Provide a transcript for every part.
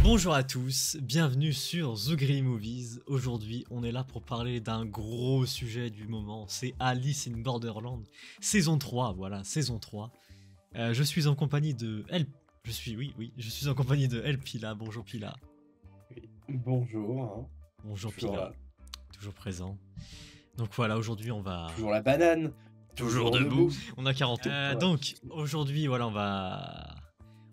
Bonjour à tous, bienvenue sur The Green Movies. Aujourd'hui, on est là pour parler d'un gros sujet du moment, c'est Alice in Borderland, saison 3, voilà, saison 3. Je suis en compagnie de je suis en compagnie de El Pila. Bonjour Pila. Oui. Bonjour, hein. Bonjour Toujours Pila, là. toujours présent. Donc voilà, aujourd'hui on va... Toujours la banane. Toujours debout. On a 40 ans. Ouais. Donc aujourd'hui, voilà,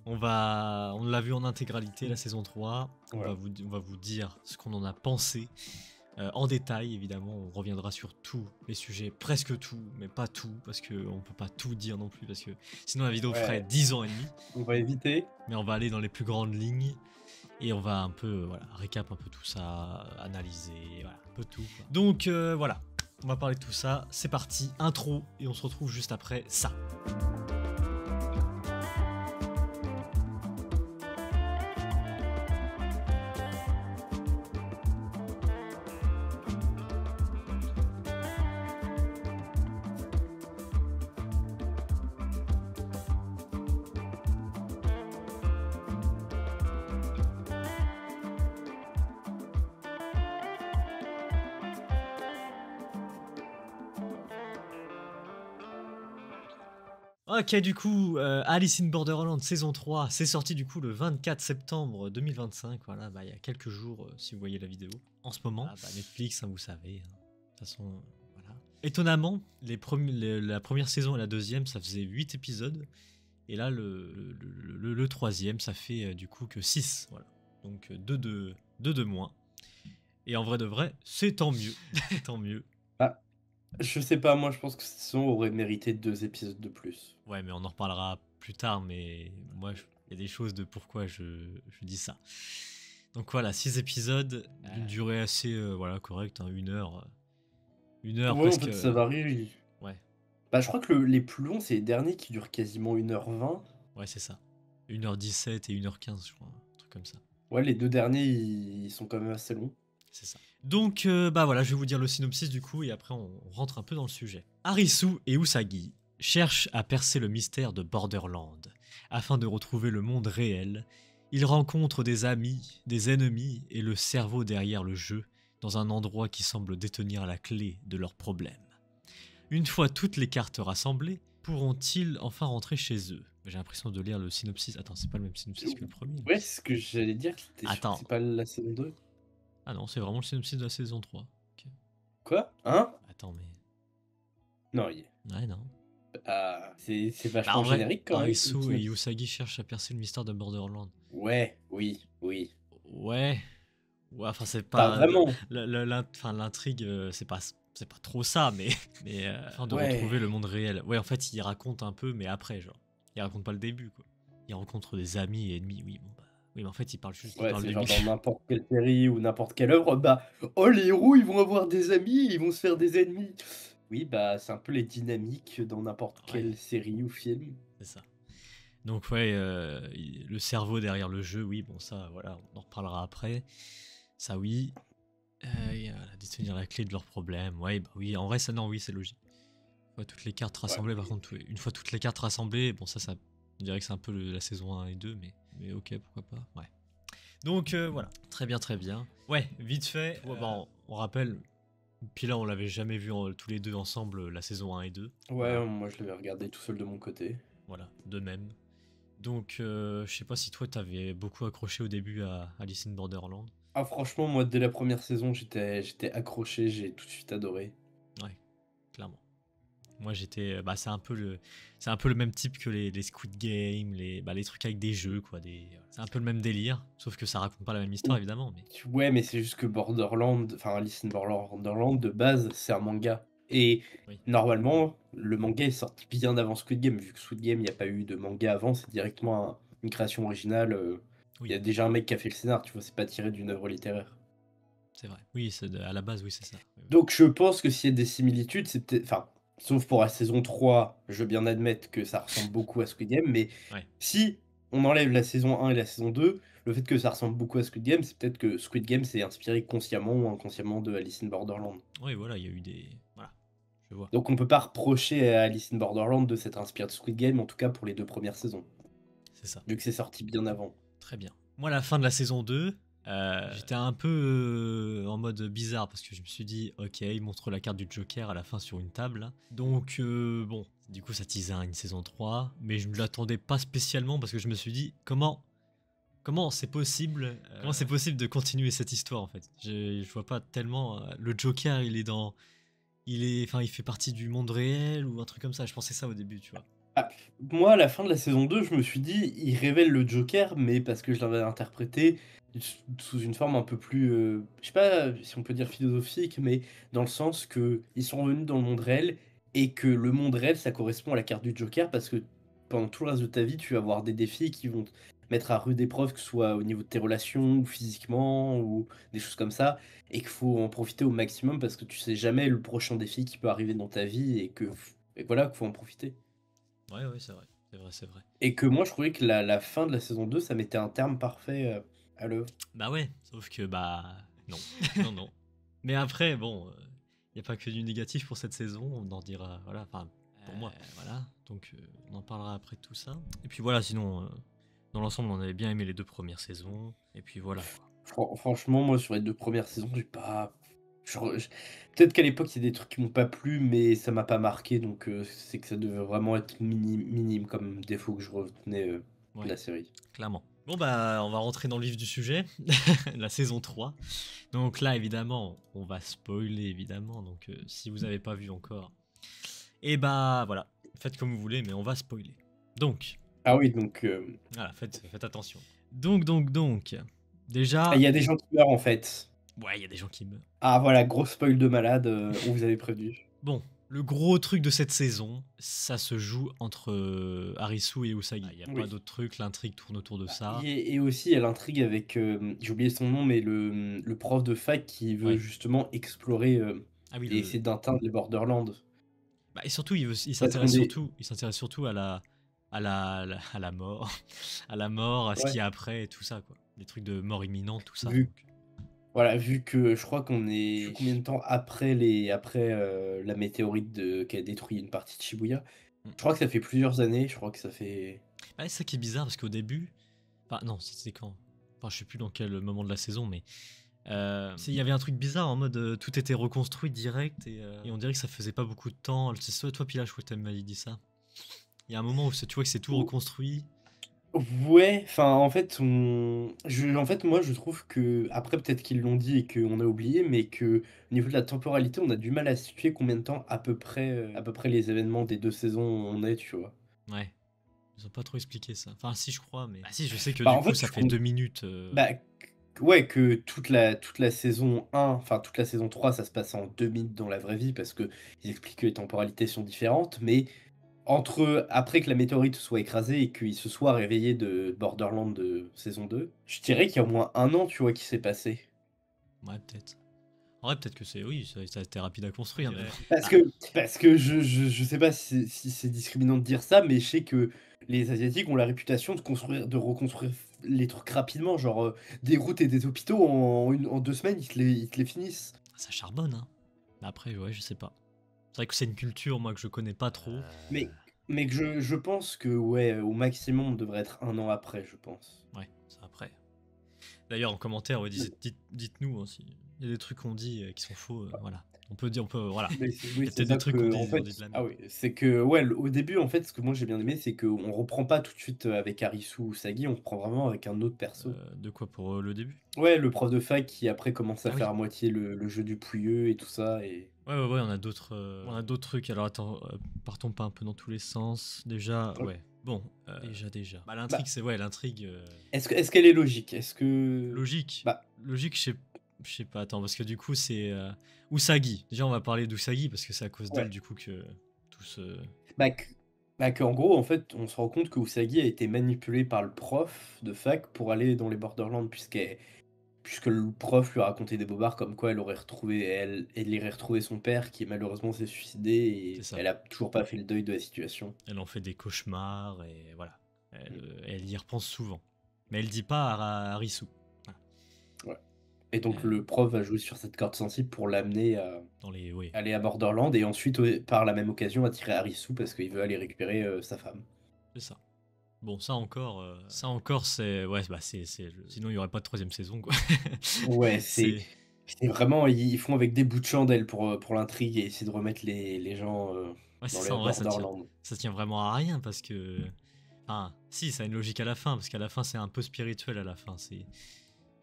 on l'a vu en intégralité la saison 3. On Voilà. va vous dire ce qu'on en a pensé en détail. Évidemment, on reviendra sur tous les sujets, presque tout, mais pas tout, parce qu'on peut pas tout dire non plus, parce que sinon la vidéo ferait 10 ans et demi. On va éviter. Mais on va aller dans les plus grandes lignes et on va un peu, voilà, récap un peu tout ça, analyser, voilà, un peu tout, quoi. Donc voilà, on va parler de tout ça. C'est parti, intro, et on se retrouve juste après ça. Ok, du coup, Alice in Borderland saison 3, c'est sorti du coup le 24 septembre 2025, voilà, bah, il y a quelques jours si vous voyez la vidéo. En ce moment, Netflix, hein, vous savez, hein. De toute façon, voilà. Étonnamment, la première saison et la deuxième, ça faisait 8 épisodes, et là, le troisième, ça fait du coup que 6, voilà. Donc 2 de moins. Et en vrai de vrai, c'est tant mieux, tant mieux. Ah, je sais pas, moi je pense que cette saison aurait mérité 2 épisodes de plus. Ouais, mais on en reparlera plus tard, mais moi, il y a des choses de pourquoi je dis ça. Donc voilà, 6 épisodes d'une durée assez voilà, correcte, hein, 1 heure. 1 heure Ouais, en presque. fait, ça varie. Ouais, Bah, je crois que les plus longs, c'est les derniers qui durent quasiment 1h20. ouais, c'est ça. 1h17 et 1h15, je crois, un truc comme ça. Ouais, les 2 derniers, ils sont quand même assez longs. C'est ça. Donc, bah voilà, je vais vous dire le synopsis du coup, et après on rentre un peu dans le sujet. Harisu et Usagi cherchent à percer le mystère de Borderland. Afin de retrouver le monde réel, ils rencontrent des amis, des ennemis et le cerveau derrière le jeu, dans un endroit qui semble détenir la clé de leurs problèmes. Une fois toutes les cartes rassemblées, pourront-ils enfin rentrer chez eux? J'ai l'impression de lire le synopsis. Attends, c'est pas le même synopsis que le premier. Ouais, c'est ce que j'allais dire. Attends. C'est pas la saison 2. Ah non, c'est vraiment le synopsis de la saison 3. Ok. Quoi? Hein? Attends, mais... Non, Ouais, non. c'est Bah vachement en vrai, générique quand même. Harisu et Usagi cherchent à percer le mystère de Borderland. Ouais, oui. Ouais. Ouais, enfin c'est Pas pas... vraiment. L'intrigue, c'est pas trop ça, mais... afin de retrouver le monde réel. Ouais, en fait, il raconte un peu, mais après, genre. Il raconte pas le début, quoi. Il rencontre des amis et ennemis, oui, bon bah... Oui, mais en fait, il parle juste... Ouais, il parle c'est du genre milieu. dans n'importe quelle série ou n'importe quelle œuvre, bah, oh les héros ils vont avoir des amis, ils vont se faire des ennemis. Oui, bah c'est un peu les dynamiques dans n'importe Ouais. quelle série ou film. C'est ça. Donc ouais, le cerveau derrière le jeu, oui, bon ça, voilà, on en reparlera après. Ça oui. Détenir la clé de leurs problèmes. Ouais, bah oui, en vrai, ça, non, oui, c'est logique. Une fois toutes les cartes rassemblées, par contre, une fois toutes les cartes rassemblées, bon, ça, on dirait que c'est un peu la saison 1 et 2, mais ok, pourquoi pas, ouais. Donc, voilà, très bien, très bien. Ouais, vite fait, ouais, bah, on rappelle, puis là, on l'avait jamais vu tous les deux ensemble, la saison 1 et 2. Ouais, Voilà, moi je l'avais regardé tout seul de mon côté. voilà, de même. Donc, je sais pas si toi, t'avais beaucoup accroché au début à Alice in Borderland. Ah franchement, moi dès la première saison, j'étais accroché, j'ai tout de suite adoré. Ouais, clairement. Moi j'étais, bah c'est un peu le même type que les Squid Game, les trucs avec des jeux quoi, c'est un peu le même délire, sauf que ça raconte pas la même histoire évidemment, mais Ouais, mais c'est juste que Borderland, enfin Alice in Borderland de base, c'est un manga. Et oui. normalement, le manga est sorti bien avant Squid Game, vu que Squid Game, il n'y a pas eu de manga avant, c'est directement une création originale. Il y a déjà un mec qui a fait le scénar, tu vois, c'est pas tiré d'une œuvre littéraire. C'est vrai. Oui, à la base oui c'est ça. Donc je pense que s'il y a des similitudes, c'est peut-être... Enfin, sauf pour la saison 3, je veux bien admettre que ça ressemble beaucoup à Squid Game, mais Ouais. si on enlève la saison 1 et la saison 2, le fait que ça ressemble beaucoup à Squid Game, c'est peut-être que Squid Game s'est inspiré consciemment ou inconsciemment de Alice in Borderland. Oui voilà, il y a eu des... Voilà, je vois. Donc on peut pas reprocher à Alice in Borderland de s'être inspiré de Squid Game, en tout cas pour les 2 premières saisons. C'est ça. Vu que c'est sorti bien avant. Très bien. Moi, à la fin de la saison 2, j'étais un peu en mode bizarre parce que je me suis dit, ok, il montre la carte du Joker à la fin sur une table, là. Donc, bon, du coup, ça teasait une saison 3, mais je ne l'attendais pas spécialement parce que je me suis dit, comment c'est possible, comment c'est possible de continuer cette histoire en fait. Je vois pas tellement. Le Joker, il fait partie du monde réel ou un truc comme ça. Je pensais ça au début, tu vois. Ah, moi, à la fin de la saison 2, je me suis dit, il révèle le Joker, mais parce que je l'avais interprété sous une forme un peu plus, je sais pas si on peut dire philosophique, mais dans le sens que ils sont revenus dans le monde réel et que le monde réel, ça correspond à la carte du Joker parce que pendant tout le reste de ta vie, tu vas avoir des défis qui vont te mettre à rude épreuve, que ce soit au niveau de tes relations ou physiquement ou des choses comme ça, et qu'il faut en profiter au maximum parce que tu sais jamais le prochain défi qui peut arriver dans ta vie et voilà, qu'il faut en profiter. Ouais, c'est vrai. C'est vrai, c'est vrai. Et que moi, je trouvais que la fin de la saison 2, ça mettait un terme parfait à l'œuvre. Bah ouais, sauf que non. Non, non. Mais après, bon, il n'y a pas que du négatif pour cette saison, on en dira, voilà, enfin, pour moi, voilà. Donc, on en parlera après tout ça. Et puis voilà, sinon, dans l'ensemble, on avait bien aimé les 2 premières saisons. Et puis voilà, quoi. Franchement, moi, sur les 2 premières saisons, j'ai pas peut-être qu'à l'époque, il y a des trucs qui m'ont pas plu, mais ça m'a pas marqué, donc c'est que ça devait vraiment être minime comme défaut que je retenais, de Ouais, la série. clairement. Bon bah, on va rentrer dans le vif du sujet, la saison 3. Donc là, évidemment, on va spoiler, évidemment. Donc si vous n'avez pas vu encore, et bah voilà, faites comme vous voulez, mais on va spoiler. Donc, Ah oui, donc voilà, faites attention. Donc, il déjà, y a des gens qui meurent, en fait. ouais, il y a des gens qui meurent. Ah voilà, gros spoil de malade, on vous avait prévenu. Bon, le gros truc de cette saison, ça se joue entre Arisu et Usagi. Il n'y a pas Oui. d'autre truc, l'intrigue tourne autour de ça. Et aussi, il y a l'intrigue avec, j'ai oublié son nom, mais le prof de fac qui veut Ouais. justement explorer, Ah oui, et essayer d'atteindre les Borderlands. bah, et surtout, il Parce qu'on s'intéresse est surtout à la mort, à la mort, à ce qu'il ouais, y a après et tout ça, quoi. Des trucs de mort imminente, tout ça. vu Donc. voilà, vu que je crois qu'on est je sais combien de temps après, la météorite qui a détruit une partie de Shibuya. Mm. Je crois que ça fait plusieurs années, je crois que ça fait Bah, c'est ça qui est bizarre parce qu'au début, enfin non, c'était quand? Enfin, je sais plus dans quel moment de la saison, mais il y avait un truc bizarre en mode tout était reconstruit direct et on dirait que ça faisait pas beaucoup de temps. C'est toi Pilache, je m'avais dit ça. Il y a un moment où tu vois que c'est tout reconstruit. ouais, enfin, en fait, moi, je trouve que après peut-être qu'ils l'ont dit et qu'on a oublié, mais que au niveau de la temporalité, on a du mal à situer combien de temps à peu près les événements des 2 saisons on est, tu vois? Ouais, ils ont pas trop expliqué ça. Enfin, si, je crois, mais. Ah, si, je sais que Bah, du en coup, fait, ça fait 2 minutes. bah, ouais, que toute la saison 1, enfin toute la saison 3, ça se passe en 2 minutes dans la vraie vie parce qu'ils expliquent que les temporalités sont différentes, mais après que la météorite soit écrasée et qu'il se soit réveillé de Borderlands de saison 2, je dirais qu'il y a au moins 1 an, tu vois, qui s'est passé. Ouais, peut-être. En vrai, peut-être que c'est. Oui, ça a été rapide à construire, mais. Parce Ah, que parce que je sais pas si c'est discriminant de dire ça, mais je sais que les Asiatiques ont la réputation de reconstruire les trucs rapidement, genre, des routes et des hôpitaux en 2 semaines, ils te les finissent. ça charbonne, hein. Mais après, ouais, je sais pas. C'est vrai que c'est une culture, moi, que je connais pas trop. Mais mais que je pense que, ouais, au maximum, on devrait être 1 an après, je pense. Ouais, ça après. D'ailleurs, en commentaire, ouais, dites-nous hein, si il y a des trucs qu'on dit qui sont faux. Voilà. Voilà. Mais Il oui, y a c'est peut-être des ça trucs qu'on que, dit, en on dit fait, de la ah merde. oui, c'est que, ouais, au début, en fait, ce que moi j'ai bien aimé, c'est qu'on reprend pas tout de suite avec Arisu ou Sagi, on reprend vraiment avec un autre perso. De quoi pour le début? Ouais, le prof de fac qui après commence à Ah oui. faire à moitié le jeu du pouilleux et tout ça. Et Ouais, on a d'autres trucs. Alors attends, partons pas un peu dans tous les sens. Déjà, ouais. ouais. Bon, déjà. Bah, l'intrigue, Bah, c'est ouais, l'intrigue est-ce qu'elle est logique? Est-ce que logique. bah Logique, je sais pas. Attends, parce que du coup, c'est Usagi. Déjà, on va parler d'Usagi parce que c'est à cause d'elle ouais, du coup que tout se. bah que qu'en gros, en fait, on se rend compte que Usagi a été manipulé par le prof de fac pour aller dans les Borderlands puisque le prof lui a raconté des bobards comme quoi elle irait retrouver son père qui malheureusement s'est suicidé C'est et ça. elle a toujours pas fait le deuil de la situation. Elle en fait des cauchemars et voilà. Elle y repense souvent. Mais elle dit pas à Risu. Voilà. Ouais. Et donc Euh, le prof va jouer sur cette corde sensible pour l'amener à dans les. Oui, aller à Borderland et ensuite, par la même occasion, attirer Arisu parce qu'il veut aller récupérer sa femme. c'est ça. Bon, ça encore, c'est ouais, bah sinon il y aurait pas de troisième saison, quoi. Ouais, C'est c'est vraiment ils font avec des bouts de chandelle pour l'intrigue et essayer de remettre les gens, ouais, c'est dans ça. les En vrai, Borderlands. ça tient vraiment à rien parce que, enfin, si, ça a une logique à la fin parce qu'à la fin, c'est un peu spirituel à la fin.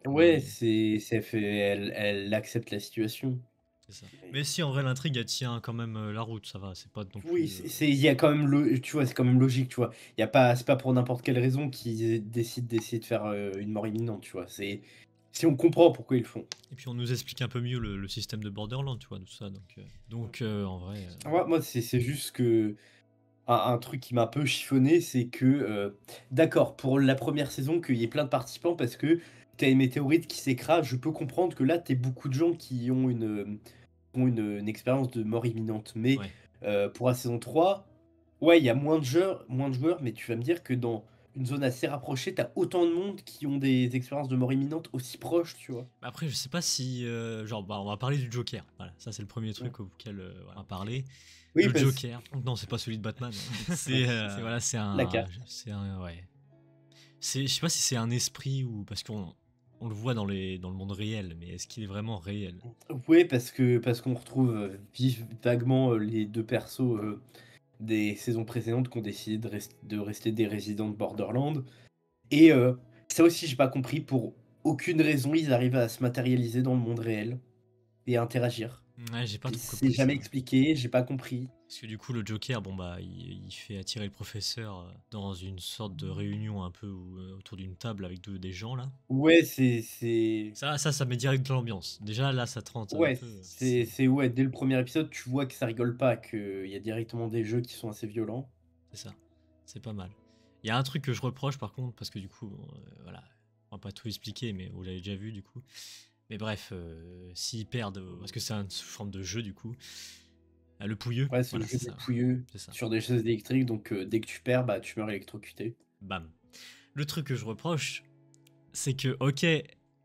Ouais, Mais c'est fait elle accepte la situation. c'est ça. Mais Mais si, en vrai, l'intrigue, elle tient quand même la route. Ça va. C'est pas non oui, plus. il y a quand même tu vois, c'est quand même logique, tu vois? Il y a pas c'est pas pour n'importe quelle raison qu'ils décident d'essayer de faire, une mort imminente, tu vois? Si on comprend pourquoi ils le font. Et puis on nous explique un peu mieux le système de Borderlands, tu vois, tout ça. En vrai, Moi, c'est juste que un truc qui m'a un peu chiffonné, c'est que, d'accord, pour la première saison, qu'il y ait plein de participants parce que tu as une météorite qui s'écrase, je peux comprendre que là, tu beaucoup de gens qui ont une expérience de mort imminente. Mais, ouais. pour la saison 3, ouais, il y a moins de joueurs, mais tu vas me dire que dans une zone assez rapprochée, tu as autant de monde qui ont des expériences de mort imminente aussi proches, tu vois? Après, je sais pas si, genre, bah, on va parler du Joker. Voilà, ça c'est le premier Mmh. truc auquel on va parler. Oui, Le parce Joker. Donc non, c'est pas celui de Batman, hein. Voilà, la carte. c'est un, ouais. Je sais pas si c'est un esprit ou parce qu'on le voit dans le monde réel, mais est-ce qu'il est vraiment réel? Ouais, parce qu'on retrouve, vaguement, les 2 persos, des saisons précédentes qui ont décidé de rester des résidents de Borderland et ça aussi j'ai pas compris pour aucune raison ils arrivent à se matérialiser dans le monde réel et à interagir. Ouais, j'ai pas trop C'est compris ça, jamais ouais. expliqué, j'ai pas compris. Parce que du coup, le Joker, bon bah, il fait attirer le professeur dans une sorte de réunion un peu autour d'une table avec des gens là. Ouais, c'est Ça met direct de l'ambiance. Déjà là, ça te rentre un ouais, peu. ouais, dès le premier épisode, tu vois que ça rigole pas, qu'il y a directement des jeux qui sont assez violents. C'est ça. C'est pas mal. Il y a un truc que je reproche par contre, parce que du coup, bon, voilà, on va pas tout expliquer, mais vous l'avez déjà vu du coup. Mais bref, s'ils perdent, parce que c'est une forme de jeu du coup, le pouilleux, Ouais, c'est le voilà, jeu c'est des ça. pouilleux C'est ça. sur des chaises électriques donc dès que tu perds, bah, tu meurs électrocuté. Bam. Le truc que je reproche, c'est que, ok,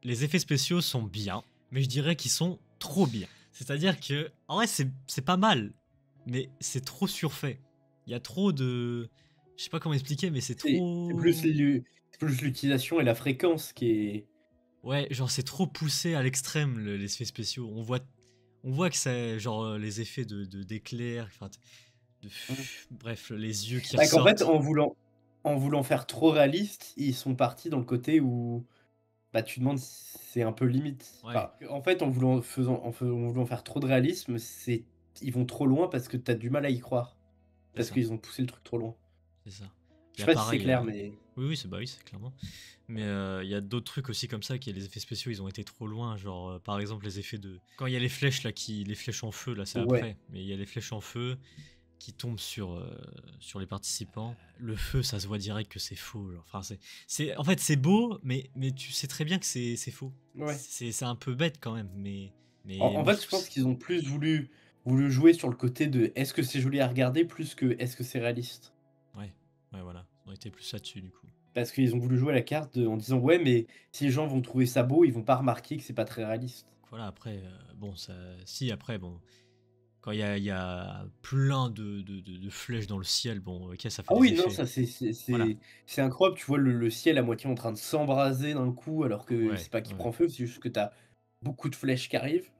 les effets spéciaux sont bien, mais je dirais qu'ils sont trop bien. C'est-à-dire que, en vrai, c'est pas mal, mais c'est trop surfait. Il y a trop de. Je sais pas comment expliquer, mais c'est C'est plus trop. l'utilisation et la fréquence qui est Ouais, genre c'est trop poussé à l'extrême les effets spéciaux. On voit que c'est genre les effets d'éclairs, enfin, mmh. bref, les yeux qui Bah, qu'en fait, ressortent. en voulant faire trop réaliste, ils sont partis dans le côté où, bah, tu te demandes si c'est un peu limite. Ouais, Enfin, en fait, en voulant faire trop de réalisme, ils vont trop loin parce que tu as du mal à y croire. c'est Parce ça, qu'ils ont poussé le truc trop loin. c'est ça. Je Il y sais a pas si c'est pareil. clair, mais Oui, oui, oui, c'est clairement. Mais il y a d'autres trucs aussi comme ça, qui les effets spéciaux, ils ont été trop loin. Genre, par exemple, les effets de. Quand il y a les flèches là, les flèches en feu, là, c'est ouais. après. Mais il y a les flèches en feu qui tombent sur les participants. Le feu, ça se voit direct que c'est faux. Genre. Enfin, en fait, c'est beau, mais tu sais très bien que c'est faux. Ouais. C'est un peu bête quand même, En mais en moi je fait, je trouve. pense qu'ils ont plus voulu jouer sur le côté de: «Est-ce que c'est joli à regarder?» plus que: «Est-ce que c'est réaliste?» Ouais, ouais, voilà. On était plus là-dessus du coup. Parce qu'ils ont voulu jouer à la carte en disant: «Ouais, mais si les gens vont trouver ça beau, ils vont pas remarquer que c'est pas très réaliste». Donc voilà, après, bon, ça. Si, après, bon. Quand il y a plein de flèches dans le ciel, bon, ok, ça fait Ah des oui, non, effets. ça Voilà. c'est incroyable, tu vois le ciel à moitié en train de s'embraser d'un coup alors que Ouais, c'est pas qu'il ouais. prend feu, c'est juste que tu as beaucoup de flèches qui arrivent.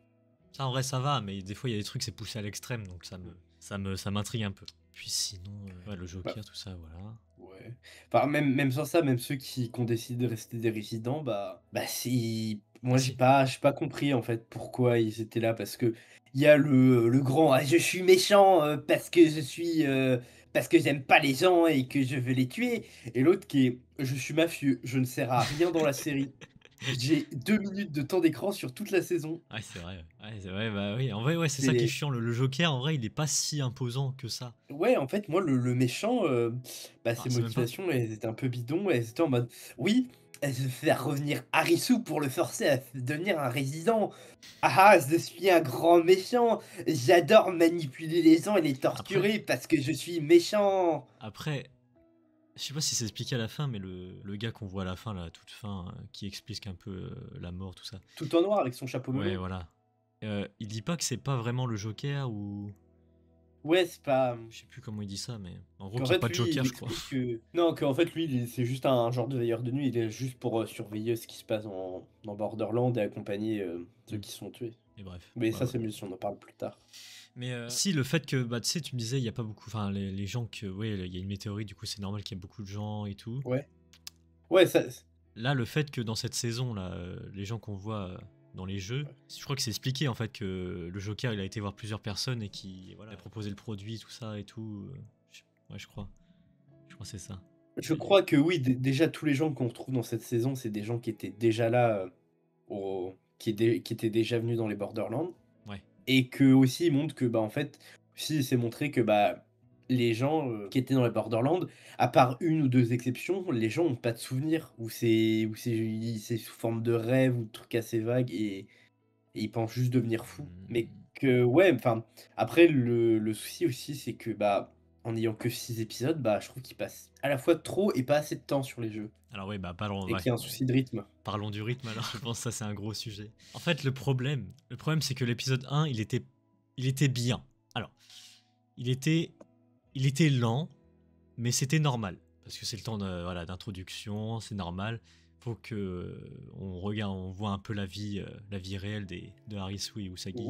Ça, en vrai, ça va, mais des fois, il y a des trucs, c'est poussé à l'extrême, donc ça m'intrigue un peu. Puis sinon, ouais, le Bah, Joker, tout ça, voilà. ouais. Enfin, même sans ça, même ceux qui ont décidé de rester des résidents, bah, si Ah moi j'ai si. pas j'ai pas compris en fait pourquoi ils étaient là parce que il y a le grand: «Ah je suis méchant, parce que j'aime pas les gens et que je veux les tuer» et l'autre qui est: «Je suis mafieux, je ne sers à rien dans la série. J'ai 2 minutes de temps d'écran sur toute la saison». Ouais, c'est vrai. Ouais, c'est vrai, bah oui. En vrai, ouais, c'est ça qui est C'est chiant. Le Joker, en vrai, il est pas si imposant que ça. Ouais, en fait, moi, le méchant, bah, Ah, ses c'est même pas. motivations, elles étaient un peu bidons. Elles étaient en mode: «Oui, elle veut faire revenir Harisu pour le forcer à devenir un résident. Ah ah, je suis un grand méchant. J'adore manipuler les gens et les Après, torturer parce que je suis méchant». après, je sais pas si c'est expliqué à la fin, mais le gars qu'on voit à la fin, là, à toute fin, qui explique un peu la mort, tout ça. Tout en noir avec son chapeau Ouais, melon. voilà. Il dit pas que c'est pas vraiment le Joker ou. Ouais, c'est pas. Je sais plus comment il dit ça, mais en gros Qu'en qu'il y a fait, pas de lui, il Joker, je crois. explique que. Non, qu'en fait, lui, c'est juste un genre de veilleur de nuit. Il est juste pour surveiller ce qui se passe dans Borderland et accompagner ceux Mm. qui sont tués. Et bref. Mais Ouais, ça, ouais. c'est mieux si on en parle plus tard. Mais si le fait que, bah, tu sais, tu me disais, il y a pas beaucoup, enfin, les gens que, ouais, il y a une météorite, du coup, c'est normal qu'il y ait beaucoup de gens et tout. Ouais. Ouais, ça. Là, le fait que dans cette saison, là, les gens qu'on voit dans les jeux, je crois que c'est expliqué en fait que le Joker, il a été voir plusieurs personnes et qui, voilà, a proposé le produit, tout ça et tout. Ouais, je crois. Je crois que c'est ça. Je crois que oui, déjà, tous les gens qu'on retrouve dans cette saison, c'est des gens qui étaient déjà là, qui étaient déjà venus dans les Borderlands. Ouais. Et que aussi, il montre que, bah, en fait, si c'est montré que, bah, les gens qui étaient dans les Borderlands, à part une ou deux exceptions, les gens ont pas de souvenirs, c'est sous forme de rêve ou de trucs assez vagues et ils pensent juste devenir fous. Mais Hmm. que, ouais, enfin, après, le souci aussi, c'est que, bah, en ayant que 6 épisodes, bah, je trouve qu'ils passent à la fois trop et pas assez de temps sur les jeux. Alors oui, bah parlons, Et ouais, qu'il y a un souci de rythme. parlons du rythme alors. Je pense que ça c'est un gros sujet. En fait, le problème c'est que l'épisode 1, il était bien. Alors, il était, il était lent, mais c'était normal parce que c'est le temps voilà, d'introduction, c'est normal. Faut que on regarde, on voit un peu la vie réelle de Harisui Ouais, Usagi.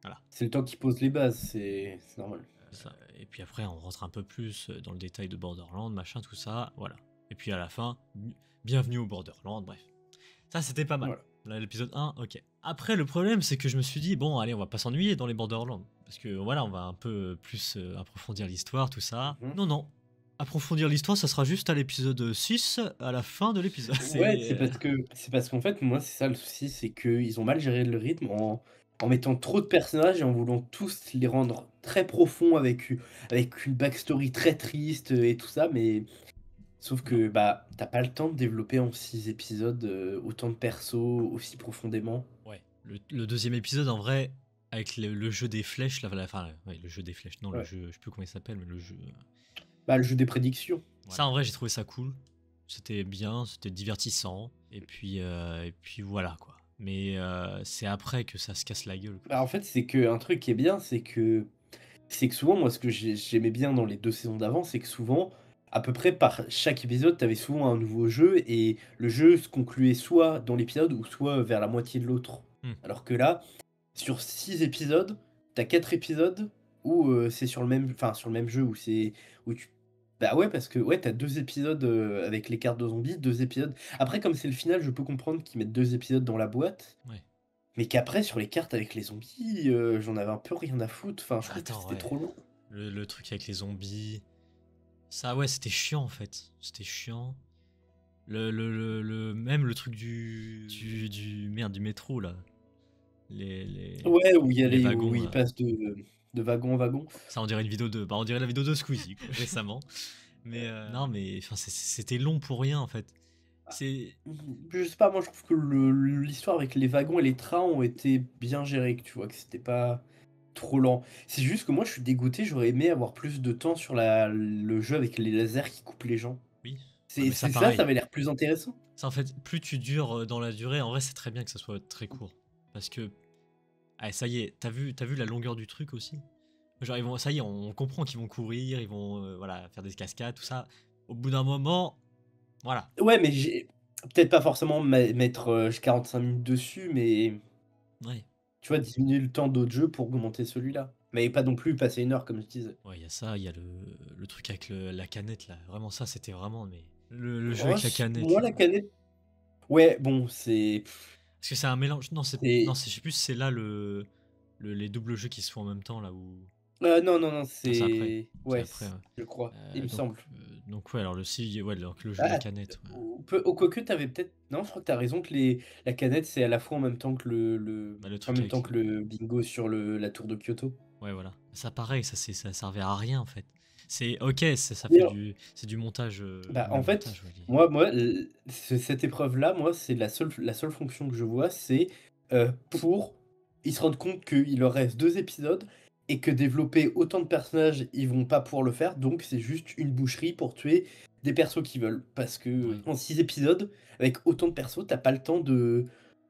Voilà. c'est le temps qui pose les bases, c'est normal. Ça. Et puis après, on rentre un peu plus dans le détail de Borderland, machin, tout ça, voilà. Et puis à la fin, bienvenue au Borderland, bref. Ça, c'était pas mal. Voilà. Là, l'épisode 1, ok. Après, le problème, c'est que je me suis dit, bon, allez, on va pas s'ennuyer dans les Borderlands. Parce que voilà, on va un peu plus approfondir l'histoire, tout ça. Mhm. Non, non. Approfondir l'histoire, ça sera juste à l'épisode 6, à la fin de l'épisode. Ouais, c'est parce qu'en fait, moi, c'est ça le souci, c'est qu'ils ont mal géré le rythme en mettant trop de personnages et en voulant tous les rendre très profonds avec une backstory très triste et tout ça, mais sauf Non. que bah t'as pas le temps de développer en 6 épisodes autant de persos aussi profondément. Ouais. Le deuxième épisode, en vrai, avec le jeu des flèches, là, enfin, ouais, le jeu des flèches, non, le Ouais. jeu, je sais plus comment il s'appelle, mais le jeu. Bah le jeu des prédictions. Ça, en vrai, j'ai trouvé ça cool. C'était bien, c'était divertissant. Et puis voilà, quoi. Mais c'est après que ça se casse la gueule, quoi. Bah en fait, c'est que un truc qui est bien, c'est que souvent, moi, ce que j'aimais bien dans les 2 saisons d'avant, c'est que souvent, à peu près par chaque épisode, tu avais souvent un nouveau jeu et le jeu se concluait soit dans l'épisode ou soit vers la moitié de l'autre. Hmm. Alors que là, sur 6 épisodes, tu as 4 épisodes où, c'est sur le même jeu où tu bah, ouais, parce que, ouais, tu as 2 épisodes, avec les cartes de zombies, 2 épisodes après comme c'est le final, je peux comprendre qu'ils mettent 2 épisodes dans la boîte, Ouais. mais qu'après sur les cartes avec les zombies, j'en avais un peu rien à foutre. Enfin, je Bah, trouve que attends, c'était ouais. trop long. Le truc avec les zombies. Ça, ouais, c'était chiant, en fait. C'était chiant. Même le truc du métro, là. Ouais, où il y a Les où wagons, ils là. passent de wagon en wagon. Ça, on dirait une vidéo de. Bah, on dirait la vidéo de Squeezie, quoi, récemment. Mais non, mais enfin, c'était long pour rien, en fait. C'est. Je sais pas, moi je trouve que l'histoire avec les wagons et les trains ont été bien gérés, que tu vois, que c'était pas trop lent. C'est juste que moi je suis dégoûté, j'aurais aimé avoir plus de temps sur le jeu avec les lasers qui coupent les gens. Oui. Ouais, C'est mais ça, c'est ça, pareil. ça avait l'air plus intéressant. Ça, en fait, plus tu dures dans la durée, en vrai, c'est très bien que ça soit très court. Parce que. Ah, ça y est, t'as vu la longueur du truc aussi? Genre, ça y est, on comprend qu'ils vont courir, ils vont voilà, faire des cascades, tout ça. Au bout d'un moment, voilà. Ouais, mais j'ai peut-être pas forcément mettre 45 minutes dessus, mais Ouais. tu vois, diminuer le temps d'autres jeux pour augmenter celui-là. Mais pas non plus passer 1 heure comme je disais. Ouais, il y a ça, il y a le truc avec la canette, là. Vraiment, ça, c'était vraiment. Mais le jeu Oh, avec la canette, moi là. la canette, ouais, bon, Parce que c'est un mélange. Non, c'est je sais plus si c'est là les doubles jeux qui se font en même temps, là où. non, non, non, Non, c'est après. c'est C'est ouais, après, ouais. je crois, il me Donc, semble. ouais, alors ouais, donc le jeu de la Ah, canette, ouais. quoique tu avais peut-être non, je crois que tu as raison que la canette, c'est à la fois en même temps que Bah, le en truc même avec. temps que le bingo sur la tour de Kyoto. Ouais, voilà. Ça, pareil, ça servait à rien, en fait. C'est ok, ça fait D'ailleurs, c'est du montage. bah, Ouais, en fait, montage, ouais. moi, cette épreuve-là, moi, c'est la seule fonction que je vois, c'est, pour ils se rendent compte qu'il leur reste 2 épisodes et que développer autant de personnages, ils vont pas pouvoir le faire, donc c'est juste une boucherie pour tuer des persos qu'ils veulent. Parce que Ouais. en 6 épisodes, avec autant de persos, tu pas le temps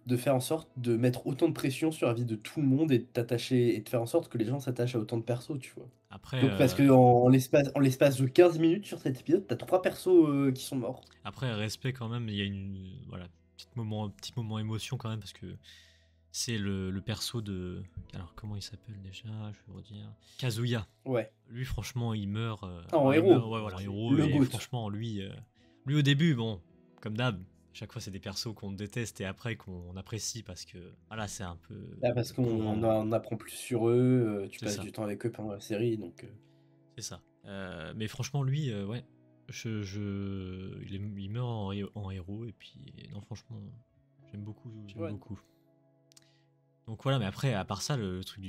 de faire en sorte de mettre autant de pression sur la vie de tout le monde et de t'attacher et de faire en sorte que les gens s'attachent à autant de persos, tu vois? Après, Donc parce qu'en en l'espace de 15 minutes sur cet épisode, tu as 3 persos, qui sont morts. après respect quand même, il y a une voilà, petit moment émotion quand même parce que c'est le perso de alors comment il s'appelle déjà? Je vais redire. Kazuya. Ouais, Lui franchement, il meurt en enfin, il meurt héros, ouais voilà, c'est héros le et GOAT. franchement lui au début bon, comme d'hab, chaque fois c'est des persos qu'on déteste et après qu'on apprécie parce que voilà, c'est un peu Bah, parce qu'on courant. en apprend plus sur eux, tu C'est passes ça. du temps avec eux pendant la série donc C'est ça. Mais franchement, lui, ouais, il meurt en héros, et puis, non, franchement, j'aime beaucoup, j'aime ouais. beaucoup. Donc voilà, mais après, à part ça, le truc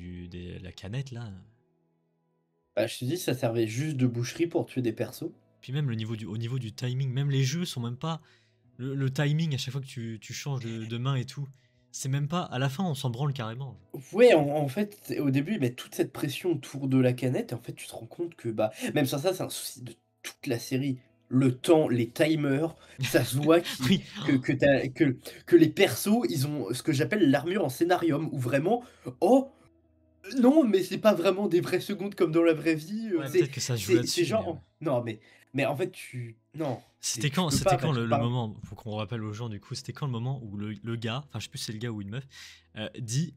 la canette, là, Bah, je te dis, ça servait juste de boucherie pour tuer des persos. puis même au niveau du timing, même les jeux sont même pas. Le timing, à chaque fois que tu changes de main et tout, c'est même pas. À la fin, on s'en branle carrément. Ouais, en fait, au début, ils mettent toute cette pression autour de la canette et en fait, tu te rends compte que, bah, même sans ça, c'est un souci de toute la série. Le temps, les timers, ça se voit Oui, que les persos, ils ont ce que j'appelle l'armure en scénarium, où vraiment, oh, non, mais c'est pas vraiment des vraies secondes comme dans la vraie vie, ouais, c'est peut-être que ça se joue c'est là-dessus, mais ouais. genre non, mais en fait, non, c'est tu peux C'était pas quand parce que le par moment, faut qu'on rappelle aux gens du coup, c'était quand le moment où le gars, enfin je sais plus si c'est le gars ou une meuf, dit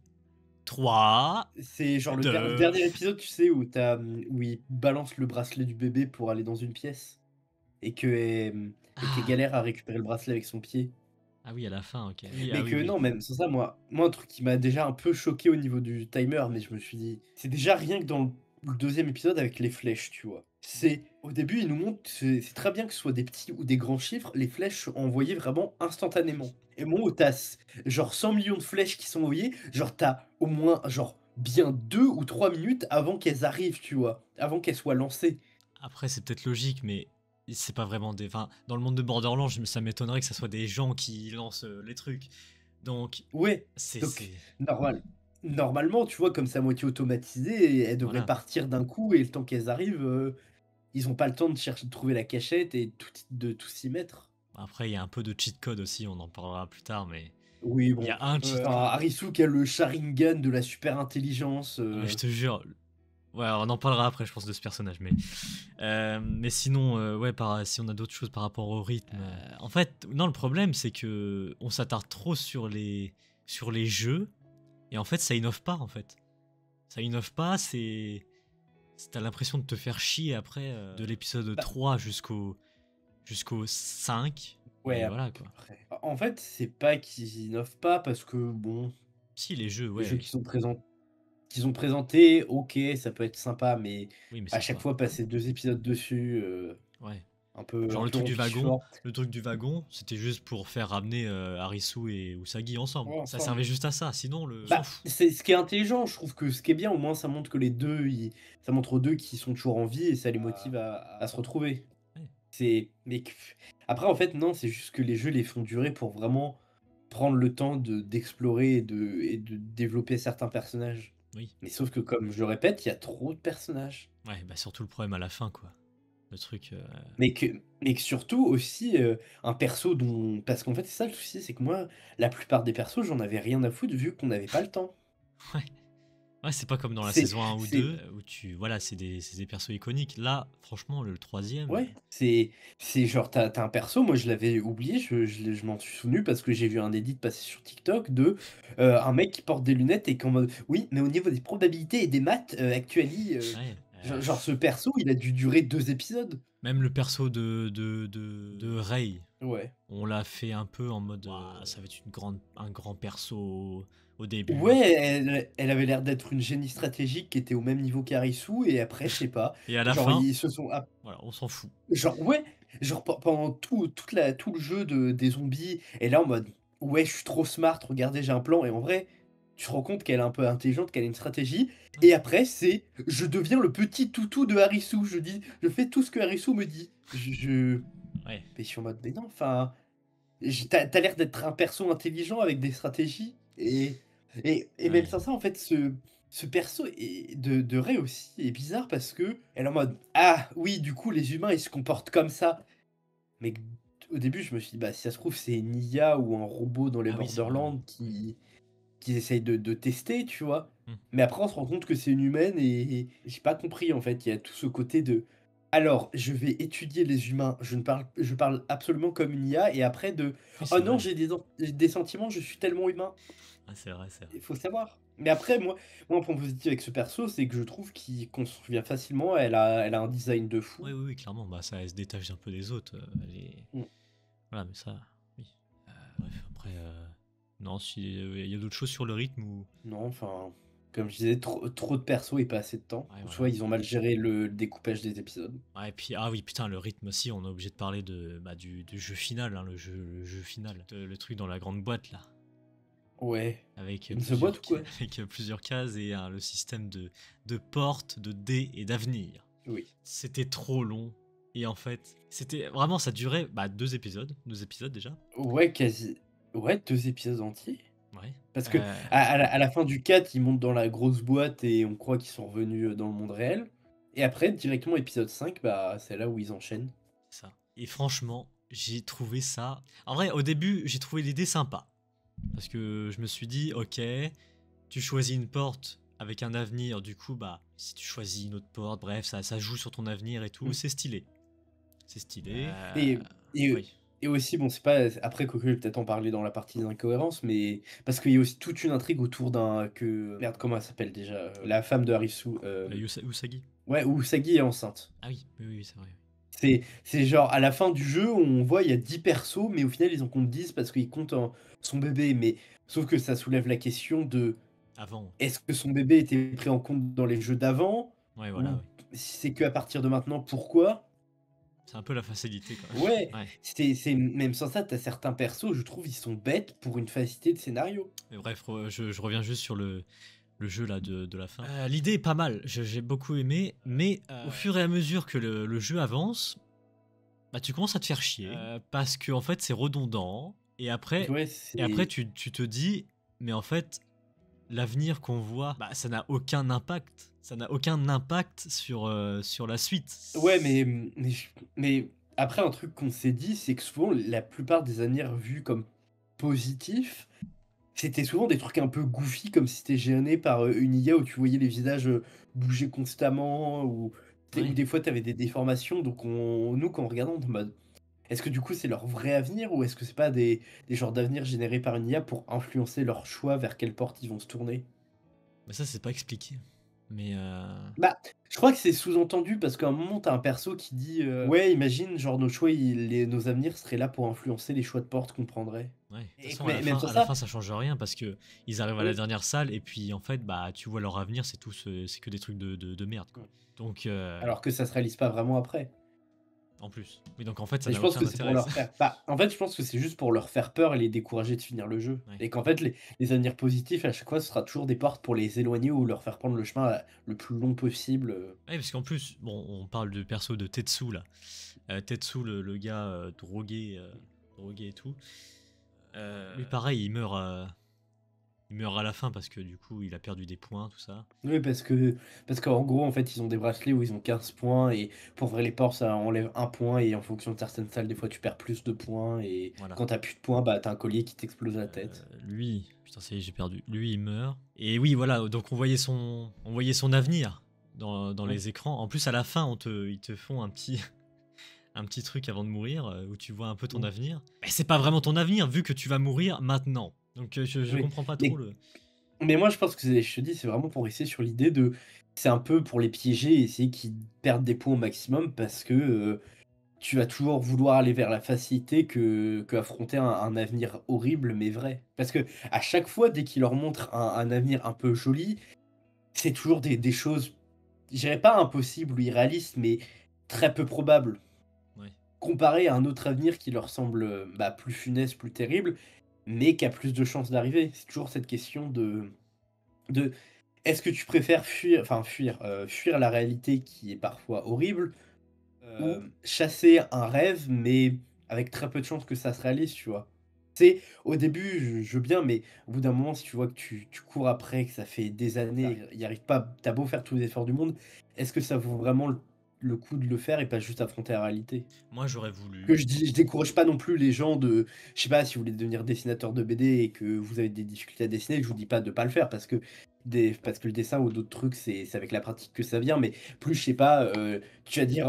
3, c'est genre le 2. dernier épisode, tu sais, où il balance le bracelet du bébé pour aller dans une pièce et qu'elle Ah, galère à récupérer le bracelet avec son pied. ah oui, à la fin, ok. Oui, ah Mais oui, que oui. non, même sans ça, moi un truc qui m'a déjà un peu choqué au niveau du timer, mais je me suis dit c'est déjà rien que dans le 2e épisode avec les flèches, tu vois? C'est au début, ils nous montrent c'est très bien que ce soit des petits ou des grands chiffres, les flèches sont envoyées vraiment instantanément. Et moi, où tu genre 100 millions de flèches qui sont envoyées, genre tu as au moins genre bien 2 ou 3 minutes avant qu'elles arrivent, tu vois? Avant qu'elles soient lancées. Après, c'est peut-être logique, mais c'est pas vraiment des. Enfin, dans le monde de Borderlands, ça m'étonnerait que ça soit des gens qui lancent les trucs. Donc, Ouais, c'est. donc normal normalement, tu vois, comme c'est à moitié automatisé, elles devraient Voilà. partir d'un coup et le temps qu'elles arrivent, ils ont pas le temps de trouver la cachette et de tout s'y mettre. Après, il y a un peu de cheat code aussi, on en parlera plus tard, mais Oui, il y bon, a un cheat code. Harisu qui a le Sharingan de la super intelligence, Ah, mais je te jure. Ouais, on en parlera après, je pense, de ce personnage. Mais sinon, ouais, si on a d'autres choses par rapport au rythme. En fait, non, le problème, c'est que on s'attarde trop sur les jeux. Et en fait, ça innove pas, en fait. Ça innove pas, t'as l'impression de te faire chier après, de l'épisode bah, 3 jusqu'au 5. ouais, Et voilà, quoi. après en fait, c'est pas qu'ils innovent pas parce que bon, Si, les jeux, les jeux ouais. qu'ils ont présentés, OK, ça peut être sympa, mais Oui, mais à c'est chaque pas. fois passer 2 épisodes dessus, Ouais. un Genre peu rompichement. le truc du wagon, c'était juste pour faire ramener Harisu et Usagi ensemble. Ouais, Ça ensemble. servait juste à ça, sinon on s'en Bah, fout. c'est ce qui est intelligent, je trouve que ce qui est bien, au moins, ça montre que les 2 ils ça montre aux 2 qu'ils sont toujours en vie et ça les motive à se retrouver. Ouais. C'est mais q après, en fait, non, c'est juste que les jeux les font durer pour vraiment prendre le temps d'explorer et de développer certains personnages. Oui. Mais sauf que, comme je le répète, il y a trop de personnages. Ouais, bah surtout le problème à la fin, quoi. Le truc. Mais que surtout aussi, un perso dont parce qu'en fait, c'est ça le souci, c'est que moi, la plupart des persos, j'en avais rien à foutre vu qu'on n'avait pas le temps. Ouais. Ouais, c'est pas comme dans la C'est saison 1 ou c'est 2 où voilà, c'est des persos iconiques. Là, franchement, le troisième. Ouais, c'est genre, t'as un perso, moi je l'avais oublié, je m'en suis souvenu parce que j'ai vu un edit passer sur TikTok de, un mec qui porte des lunettes et qui est en mode: «Oui, mais au niveau des probabilités et des maths, actually», Ouais. genre ce perso, il a dû durer 2 épisodes. Même le perso de Rei, Ouais. on l'a fait un peu en mode. Ouah, ça va être un grand perso au début. Ouais, elle avait l'air d'être une génie stratégique qui était au même niveau qu'Arisu et après, je sais pas, Et à la genre fin, ils se sont voilà, on s'en fout. genre ouais, genre pendant tout le jeu des zombies et là en mode: «Ouais, je suis trop smart, regardez, j'ai un plan» et en vrai, tu te rends compte qu'elle est un peu intelligente, qu'elle a une stratégie Ouais. et après c'est: «Je deviens le petit toutou de Harisu, je fais tout ce que Harisu me dit». Ouais. Mais je suis en mode: «Mais non, enfin, tu as l'air d'être un perso intelligent avec des stratégies» et même Ouais. sans ça, en fait, ce perso est de Rei aussi est bizarre parce qu'elle est en mode: «Ah oui, du coup, les humains, ils se comportent comme ça». Mais au début, je me suis dit: «Bah, si ça se trouve, c'est une IA ou un robot dans les Ah oui, c'est vrai, Borderlands oui. qui essayent de tester», tu vois? Mmh. Mais après, on se rend compte que c'est une humaine et j'ai pas compris, en fait. Il y a tout ce côté de: «Alors, je vais étudier les humains, je parle absolument comme une IA» et après de: Oui, «Oh c'est non, vrai. j'ai des sentiments, je suis tellement humain». Ah, c'est vrai, c'est vrai. Il faut savoir. Mais après, moi, un point positif avec ce perso, c'est que je trouve qu'il construit facilement. Elle a un design de Oui, fou. oui, oui, clairement, bah, ça, elle se détache un peu des autres, elle est Mmh. voilà, mais ça, oui. Bref, après, non, si, il y a d'autres choses sur le rythme ou Non, enfin, comme je disais, trop de persos et pas assez de temps. ouais, Soit voilà. ils ont mal géré le découpage des épisodes. Ouais, et puis ah oui, putain, le rythme aussi, on est obligé de parler de, bah, du jeu final, hein, le jeu final. Le truc dans la grande boîte, là, Ouais. avec Une seule boîte ou quoi? avec plusieurs cases et le système de portes, de dés et d'avenir. Oui. C'était trop long. Et en fait, c'était vraiment, ça durait bah, deux épisodes déjà. Ouais, quasi. Ouais, 2 épisodes entiers? Ouais. Parce que à la fin du 4, ils montent dans la grosse boîte et on croit qu'ils sont revenus, dans le monde réel et après directement épisode 5, bah, c'est là où ils enchaînent. C'est ça. Et franchement, j'ai trouvé ça. En vrai, au début, j'ai trouvé l'idée sympa. Parce que je me suis dit, ok, tu choisis une porte avec un avenir, du coup, bah, si tu choisis une autre porte, bref, ça joue sur ton avenir et tout, Mmh. c'est stylé. C'est stylé. Et Oui. et aussi, bon, c'est pas après quoique je vais peut-être en parler dans la partie des incohérences, mais parce qu'il y a aussi toute une intrigue autour d'un que merde, comment elle s'appelle déjà? La femme de Harisu, Usagi. ouais, où Sagi est enceinte. Ah oui, oui, oui, c'est vrai. C'est genre à la fin du jeu, on voit il y a 10 persos, mais au final ils en comptent 10 parce qu'ils comptent en son bébé, mais sauf que ça soulève la question de: Avant. est-ce que son bébé était pris en compte dans les jeux d'avant? Ouais, voilà, Ou oui. si c'est qu'à partir de maintenant, pourquoi? C'est un peu la facilité, quand même. Ouais, Ouais. c'est même sans ça, tu certains persos, je trouve, ils sont bêtes pour une facilité de scénario. Mais bref, je reviens juste sur le jeu là de la fin. L'idée est pas mal, j'ai beaucoup aimé, mais au fur et à mesure que le jeu avance, bah, tu commences à te faire chier parce que en fait c'est redondant Ouais, et après c'est tu te dis mais en fait l'avenir qu'on voit bah, ça n'a aucun impact, ça n'a aucun impact sur la suite. ouais, mais après un truc qu'on s'est dit, c'est que souvent la plupart des avenirs vus comme positifs, c'était souvent des trucs un peu goofy comme si tu gêné par, une IA où tu voyais les visages, bouger constamment ou Oui. des fois tu avais des déformations donc nous quand on regardait on était en mode: «Est-ce que du coup c'est leur vrai avenir ou est-ce que c'est pas des genres d'avenirs générés par une IA pour influencer leur choix vers quelle porte ils vont se tourner?» Mais ça c'est pas expliqué. Mais Bah, je crois que c'est sous-entendu parce qu'à un moment, tu as un perso qui dit, «Ouais, imagine, genre nos choix, nos avenirs seraient là pour influencer les choix de porte qu'on prendrait» ouais, de toute et façon, mais même sans à la ça fin, ça change rien parce que ils arrivent à la oui, dernière salle et puis en fait, bah, tu vois leur avenir, c'est que des trucs de merde, mmh, quoi. Donc, alors que ça se réalise pas vraiment après en plus. Oui, donc en fait, ça et je n'a pense aucun que c'est pour intérêt. leur faire bah, en fait, je pense que c'est juste pour leur faire peur et les décourager de finir le jeu Ouais. et qu'en fait, les avenirs positifs, à chaque fois, ce sera toujours des portes pour les éloigner ou leur faire prendre le chemin, le plus long possible, Ouais, parce qu'en plus, bon, on parle du perso de Tetsu là. Tetsu, le gars drogué et tout. Lui, pareil, il meurt à la fin parce que du coup, il a perdu des points, tout ça. Oui, parce qu'en gros, en fait, ils ont des bracelets où ils ont 15 points et pour ouvrir les portes, ça enlève un point et en fonction de certaines salles, des fois, tu perds plus de points et Voilà. quand t'as plus de points, bah, tu un collier qui t'explose la tête. Lui, putain, ça y est, j'ai perdu. Lui, il meurt. Et oui, voilà, donc on voyait son avenir dans Mmh. les écrans. En plus, à la fin, ils te font un petit, un petit truc avant de mourir où tu vois un peu ton Mmh. avenir. Mais c'est pas vraiment ton avenir vu que tu vas mourir maintenant. Donc je Oui, comprends pas trop mais le. mais moi, je pense que je te dis, c'est vraiment pour rester sur l'idée de c'est un peu pour les piéger et essayer qu'ils perdent des points au maximum parce que, tu vas toujours vouloir aller vers la facilité que affronter un avenir horrible mais vrai. Parce que à chaque fois, dès qu'ils leur montrent un avenir un peu joli, c'est toujours des choses, je dirais pas impossibles ou irréalistes, mais très peu probables. Ouais. Comparé à un autre avenir qui leur semble, bah, plus funeste, plus terrible, mais qui a plus de chances d'arriver. C'est toujours cette question de est-ce que tu préfères fuir la réalité qui est parfois horrible, ou chasser un rêve, mais avec très peu de chances que ça se réalise, tu vois? C'est au début, je veux bien, mais au bout d'un moment, si tu vois que tu cours après, que ça fait des années, il y arrive pas, tu beau faire tous les efforts du monde, est-ce que ça vaut vraiment le coup de le faire et pas juste affronter la réalité. Moi, j'aurais Que voulu. je décourage pas non plus les gens de je sais pas, si vous voulez devenir dessinateur de BD et que vous avez des difficultés à dessiner, je vous dis pas de pas le faire parce que le dessin ou d'autres trucs, c'est avec la pratique que ça vient, mais plus je sais pas, tu vas dire,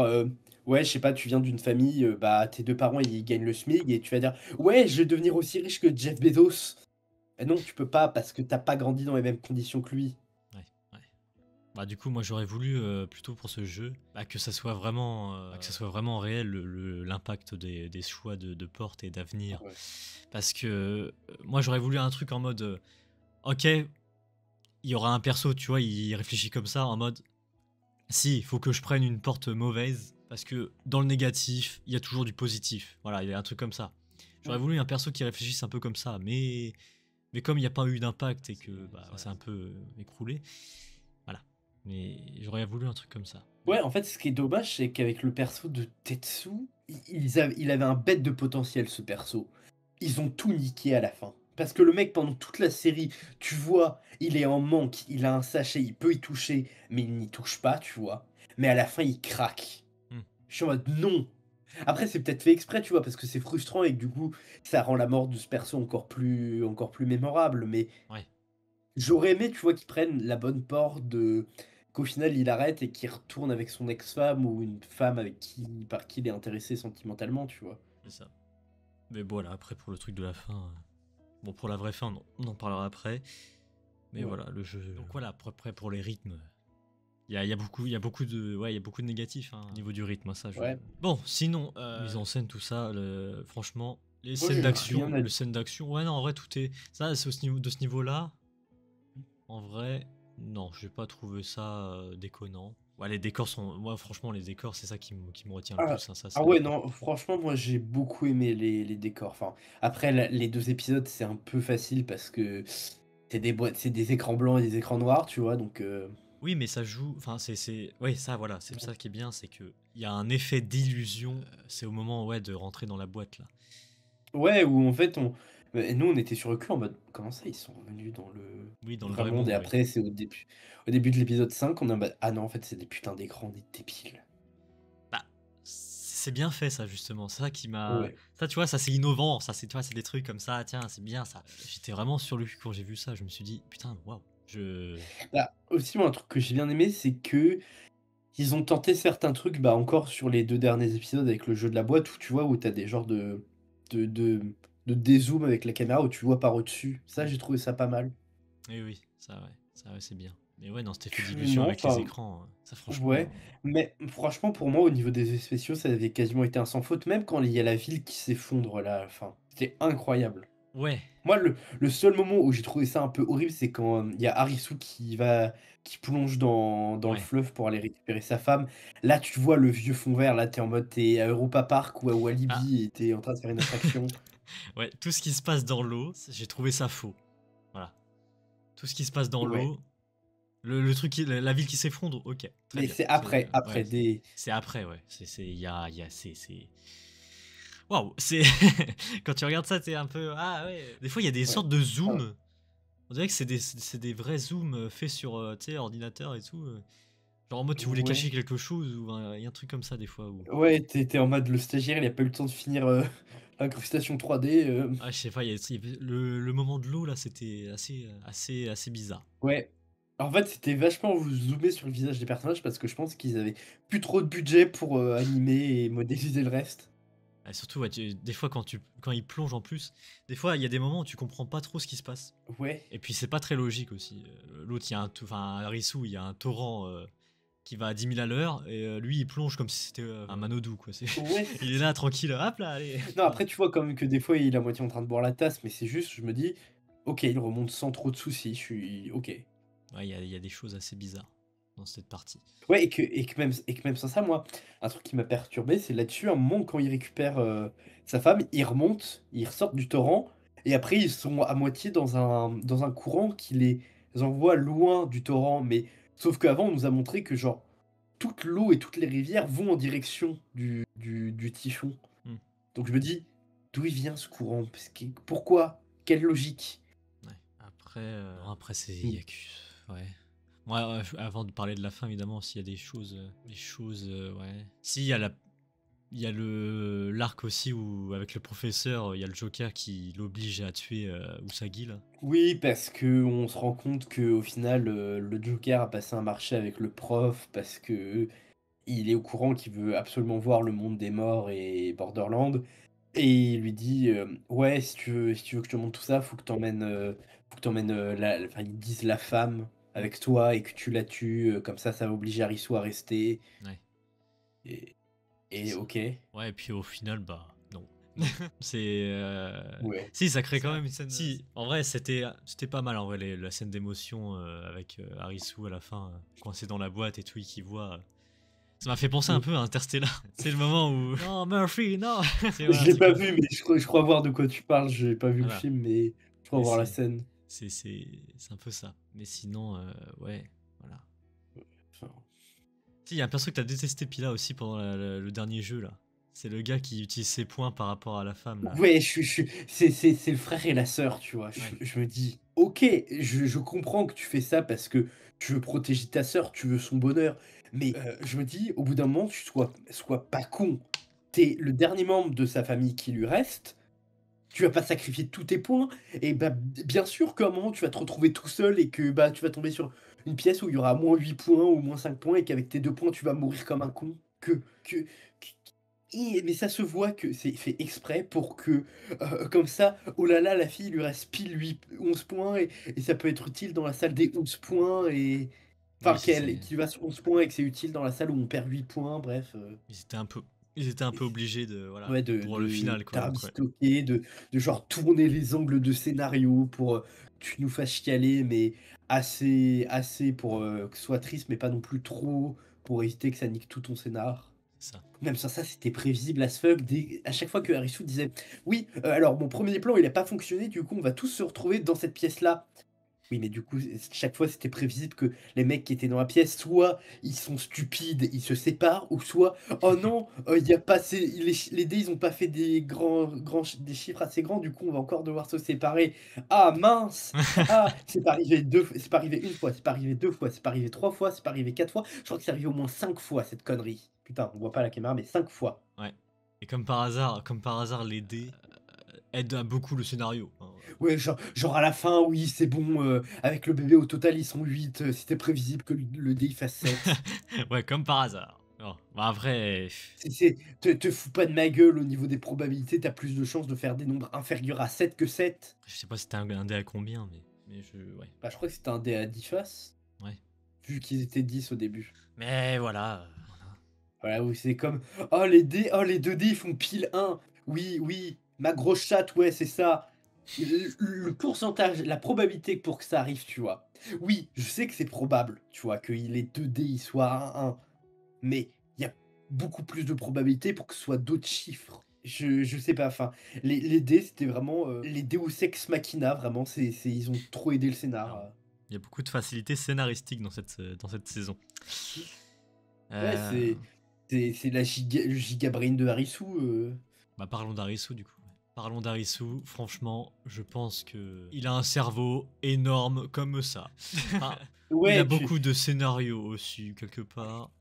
ouais, je sais pas, tu viens d'une famille, bah, tes 2 parents, ils gagnent le SMIC et tu vas dire: «Ouais, je vais devenir aussi riche que Jeff Bezos». Non, tu peux pas parce que tu pas grandi dans les mêmes conditions que lui. Ouais, ouais. Bah, du coup, moi, j'aurais voulu plutôt pour ce jeu bah, que ça soit vraiment réel l'impact des choix de porte et d'avenir. Ouais. Parce que moi, j'aurais voulu un truc en mode, ok, il y aura un perso, tu vois, il réfléchit comme ça en mode, si, il faut que je prenne une porte mauvaise. Parce que dans le négatif, il y a toujours du positif. Voilà, il y a un truc comme ça. J'aurais Ouais. voulu un perso qui réfléchisse un peu comme ça, mais comme il n'y a pas eu d'impact et que bah, Ouais. c'est un peu écroulé, voilà. Mais j'aurais voulu un truc comme ça. Ouais, en fait, ce qui est dommage, c'est qu'avec le perso de Tetsu, il avait un bête de potentiel, ce perso. Ils ont tout niqué à la fin. Parce que le mec, pendant toute la série, tu vois, il est en manque, il a un sachet, il peut y toucher, mais il n'y touche pas, tu vois. Mais à la fin, il craque. Hmm. Je suis en mode non. Après, c'est peut-être fait exprès, tu vois, parce que c'est frustrant et que du coup, ça rend la mort de ce perso encore plus mémorable. Mais Ouais, j'aurais aimé, tu vois, qu'il prenne la bonne porte de qu'au final il arrête et qu'il retourne avec son ex-femme ou une femme avec par qui il est intéressé sentimentalement, tu vois? c'est ça. Mais voilà, après pour le truc de la fin, bon pour la vraie fin, on en parlera après. Mais Ouais. voilà, le jeu. Donc voilà, après pour les rythmes, il y a beaucoup de, ouais, il y a beaucoup de négatifs au niveau du rythme, ça. Ouais. Bon, sinon, mise en scène, tout ça, franchement, Moi, j'ai rien à les scènes d'action, ouais, non, en vrai, tout est, ça, c'est de ce niveau-là. En vrai, non, j'ai pas trouvé ça déconnant. Ouais, les décors sont, moi, franchement, les décors, c'est ça qui me retient le ah, plus, hein, ça, ah c'est. ouais, non, franchement, moi, j'ai beaucoup aimé les décors. Enfin, après la les 2 épisodes, c'est un peu facile parce que c'est des écrans blancs et des écrans noirs, tu vois? Donc Oui, mais ça joue. Enfin, oui, ça, voilà, c'est ça qui est bien, c'est que il y a un effet d'illusion. C'est au moment, ouais, de rentrer dans la boîte là. ouais, où en fait, nous, on était sur le cul en mode: «Comment ça, ils sont revenus dans le Oui, dans le vrai vrai monde?» et monde, oui. après, c'est au début de l'épisode 5 on est en mode: «Ah non, en fait, c'est des putains d'écrans, on est débiles». Bah, c'est bien fait ça justement. C'est ça qui m'a. Ouais. Ça, tu vois, ça c'est innovant. Ça, c'est, tu vois, c'est des trucs comme ça. Tiens, c'est bien ça. J'étais vraiment sur le cul quand j'ai vu ça. Je me suis dit, putain, waouh. Bah, aussi, moi, un truc que j'ai bien aimé, c'est que ils ont tenté certains trucs, bah, encore sur les 2 derniers épisodes avec le jeu de la boîte où tu vois, où tu as des genres de de de dézoom avec la caméra où tu vois par au-dessus. Ça, Hmm. j'ai trouvé ça pas mal. Oui, oui, ça, ouais, c'est bien. Mais ouais, dans cet effet Que d'illusion non, avec les enfin, écrans, ça ouais, franchement. mais franchement, pour moi, au niveau des effets spéciaux, ça avait quasiment été un sans faute, même quand il y a la ville qui s'effondre là, à la fin. C'était incroyable. Ouais, Moi, le seul moment où j'ai trouvé ça un peu horrible, c'est quand, il y a Harisu qui plonge dans le ouais. fleuve pour aller récupérer sa femme. Là, tu vois le vieux fond vert, là, t'es à Europa Park ou à Ah, Walibi et tu en train de faire une attraction. ouais, tout ce qui se passe dans l'eau, j'ai trouvé ça faux. Voilà. Tout ce qui se passe dans Ouais, l'eau, le truc, la ville qui s'effondre, ok, très mais bien. c'est C'est après ouais, des c'est après, ouais. Waouh, c'est quand tu regardes ça, t'es un peu ah ouais. Des fois, il y a des ouais. sortes de Ah, zoom. On dirait que c'est des vrais zooms faits sur tu sais ordinateur et tout. Genre en mode tu voulais cacher ouais, quelque chose ou il y a un truc comme ça des fois où ouais, tu en mode le stagiaire, il a pas eu le temps de finir, l'incrustation 3D, ah je sais pas, le moment de l'eau là, c'était assez bizarre. ouais. En fait, c'était vachement zoomer sur le visage des personnages parce que je pense qu'ils avaient plus trop de budget pour, animer et modéliser le reste. Et surtout ouais, des fois quand il plonge en plus, des fois il y a des moments où tu comprends pas trop ce qui se passe. Ouais. Et puis c'est pas très logique aussi. L'autre, il y a enfin Harisu, il y a un torrent qui va à 10 000 à l'heure et lui il plonge comme si c'était un Manodou quoi. Ouais, Il est là tranquille, hop là, allez. non, après, tu vois quand même que des fois, il est à moitié en train de boire la tasse, mais c'est juste, je me dis: «OK, il remonte sans trop de soucis, je suis OK». Ouais, il y a des choses assez bizarres dans cette partie. Ouais et que même sans ça, moi, un truc qui m'a perturbé, c'est là-dessus, un moment quand il récupère, sa femme, ils remontent, ils ressortent du torrent et après ils sont à moitié dans un courant qui les envoie loin du torrent, mais sauf qu'avant, on nous a montré que genre, toute l'eau et toutes les rivières vont en direction du typhon. Hmm, Donc je me dis: «D'où il vient ce courant? Parce que pourquoi? Quelle logique?» ouais. Après, non, après c'est Mmh. ouais. Ouais, ouais, avant de parler de la fin, évidemment, s'il y a des choses, ouais. Si, il y a le l'arc aussi où, avec le professeur, il y a le Joker qui l'oblige à tuer Usagi, là. Oui, parce que on se rend compte que au final, le Joker a passé un marché avec le prof parce que il est au courant qu'il veut absolument voir le monde des morts et Borderland et il lui dit, «Ouais, si tu veux que je te montre tout ça, faut que tu la enfin, ils disent la femme Mm. avec toi et que tu la tues, comme ça va obliger Arisu à rester» Ouais, et c'est ça. OK. Ouais, et puis au final, bah, non. Non. C'est. Ouais. Si, ça crée quand même une scène. Si, en vrai, c'était pas mal, en vrai, la scène d'émotion avec Arisu à la fin, coincé dans la boîte et tout, qui voit. Ça m'a fait penser un Mmh. peu à Interstellar. C'est le moment où. Non, Murphy, non. C'est Je voilà, un l'ai truc pas comme ça. vu, mais je crois voir de quoi tu parles. J'ai pas vu le Voilà. film, mais je crois Et voir la scène. c'est un peu ça. Mais sinon, ouais, voilà. Enfin, Si, il y a un perso que t'as détesté, Pila, aussi, pendant le dernier jeu, là. C'est le gars qui utilise ses points par rapport à la femme, là. ouais, c'est le frère et la sœur, tu vois? Ouais. Je me dis: «OK, je comprends que tu fais ça parce que tu veux protéger ta sœur, tu veux son bonheur». Mais, je me dis: «Au bout d'un moment, tu sois pas con. Tu le dernier membre de sa famille qui lui reste, tu vas pas sacrifier tous tes points et bah, bien sûr qu'à un moment, tu vas te retrouver tout seul et que, bah, tu vas tomber sur une pièce où il y aura moins 8 points ou moins 5 points et qu'avec tes 2 points, tu vas mourir comme un con. Que mais ça se voit que c'est fait exprès pour que, comme ça, oh là là, la fille, il lui reste pile 11 points et ça peut être utile dans la salle des 11 points et Oui, enfin qu'il va sur 11 points et que c'est utile dans la salle où on perd 8 points, bref, ils étaient un peu, ils étaient un peu obligés de, voilà, ouais, pour le final, quoi. Donc, ouais. d'arbistoquer, de genre tourner les angles de scénario pour, que tu nous fasses chialer, mais assez pour, que ce soit triste, mais pas non plus trop, pour éviter que ça nique tout ton scénar. C'est ça. Même sans ça, c'était prévisible as fuck. À chaque fois que Harisu disait: «Oui, alors mon premier plan, il a pas fonctionné, du coup, on va tous se retrouver dans cette pièce-là». Oui, mais du coup, chaque fois, c'était prévisible que les mecs qui étaient dans la pièce, soit ils sont stupides, ils se séparent, ou soit: «Oh non, il y a pas assez les dés, ils ont pas fait des chiffres assez grands, du coup, on va encore devoir se séparer. Ah mince! Ah, c'est pas arrivé une fois, c'est pas arrivé 2 fois, c'est pas arrivé 3 fois, c'est pas arrivé 4 fois». Je crois que c'est arrivé au moins 5 fois cette connerie. Putain, on voit pas la caméra, mais 5 fois. Ouais. Et comme par hasard, les dés aident à beaucoup le scénario, hein. Ouais, genre à la fin, oui, c'est bon, avec le bébé, au total, ils sont 8. C'était prévisible que le dé, il fasse 7. Ouais, comme par hasard. Non, bah après, Te fous pas de ma gueule au niveau des probabilités, tu as plus de chances de faire des nombres inférieurs à 7 que 7. je sais pas si c'était un dé à combien, mais ouais, Bah, je crois que c'était un dé à 10 faces, ouais. vu qu'ils étaient 10 au début. Mais voilà, Voilà, oui, c'est comme: «Oh les 2 dés, ils font pile 1. Oui, oui, ma grosse chatte, ouais, c'est ça». Le pourcentage, la probabilité pour que ça arrive, tu vois? Oui, je sais que c'est probable, tu vois, que les 2 dés, ils soient 1-1. Mais il y a beaucoup plus de probabilités pour que ce soit d'autres chiffres. Je sais pas, enfin, les dés, c'était vraiment, les Deus ex machina, vraiment, ils ont trop aidé le scénar, clairement. Il y a beaucoup de facilité scénaristique dans cette saison. Ouais, Euh, c'est le giga brain de Harisu, Bah parlons d'Arisu du coup. Parlons d'Arisu, franchement, je pense que il a un cerveau énorme comme ça. Enfin, il a Ouais, beaucoup de scénarios aussi, quelque part.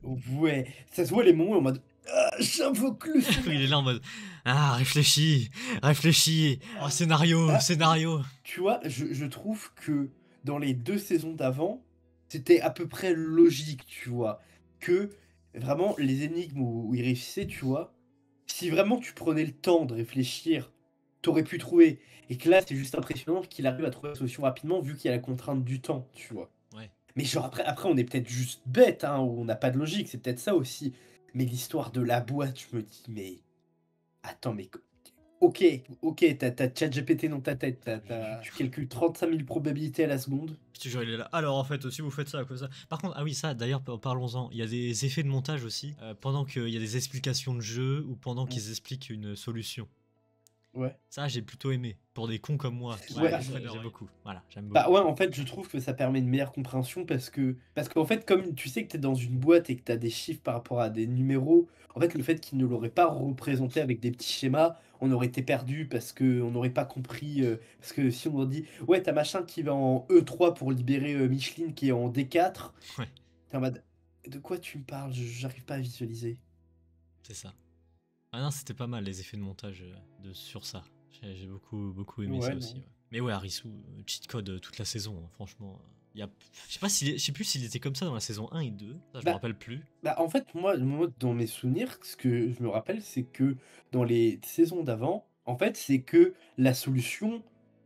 ouais, ça se voit les moments en mode: «Ah, j'invoque le Il est scénario!» là en mode ah, réfléchis, réfléchis, oh, scénario, Ah, scénario. tu vois, je trouve que dans les 2 saisons d'avant, c'était à peu près logique, tu vois? Que vraiment les énigmes où il réussissait, tu vois? Si vraiment tu prenais le temps de réfléchir, t'aurais pu trouver et que là, c'est juste impressionnant qu'il arrive à trouver la solution rapidement vu qu'il y a la contrainte du temps, tu vois? Ouais. Mais genre après on est peut-être juste bête, hein, ou on n'a pas de logique, c'est peut-être ça aussi. Mais l'histoire de la boîte, je me dis: «Mais attends, mais OK, OK, t'as ChatGPT dans ta tête, tu calcules 35 000 probabilités à la seconde. Je te jure, il est là. Alors en fait, aussi vous faites ça, comme ça. Par contre, ah oui, ça, d'ailleurs, parlons-en. Il y a des effets de montage aussi, pendant qu'il y a des explications de jeu ou pendant Mmh. qu'ils expliquent une solution. Ouais. Ça, j'ai plutôt aimé. Pour des cons comme moi. Ouais, Ouais, j'aime beaucoup. Voilà, j'aime bah beaucoup. ouais, en fait, je trouve que ça permet une meilleure compréhension parce qu'en fait, comme tu sais que tu es dans une boîte et que tu as des chiffres par rapport à des numéros, en fait, le fait qu'ils ne l'auraient pas représenté avec des petits schémas, on aurait été perdu parce qu'on n'aurait pas compris. Parce que si on dit, ouais, t'as machin qui va en E3 pour libérer Micheline qui est en D4, Ouais, t'es en mode, de quoi tu me parles? J'arrive pas à visualiser. c'est ça. Ah non, c'était pas mal les effets de montage sur ça. J'ai beaucoup aimé Ouais, ça aussi. non. Ouais. Mais ouais, Harisu, cheat code toute la saison, hein, franchement. Je sais plus s'il était comme ça dans la saison 1 et 2. Ça, je me Bah, rappelle plus. Bah, en fait, moi, dans mes souvenirs, ce que je me rappelle, c'est que dans les saisons d'avant, en fait, c'est que la solution,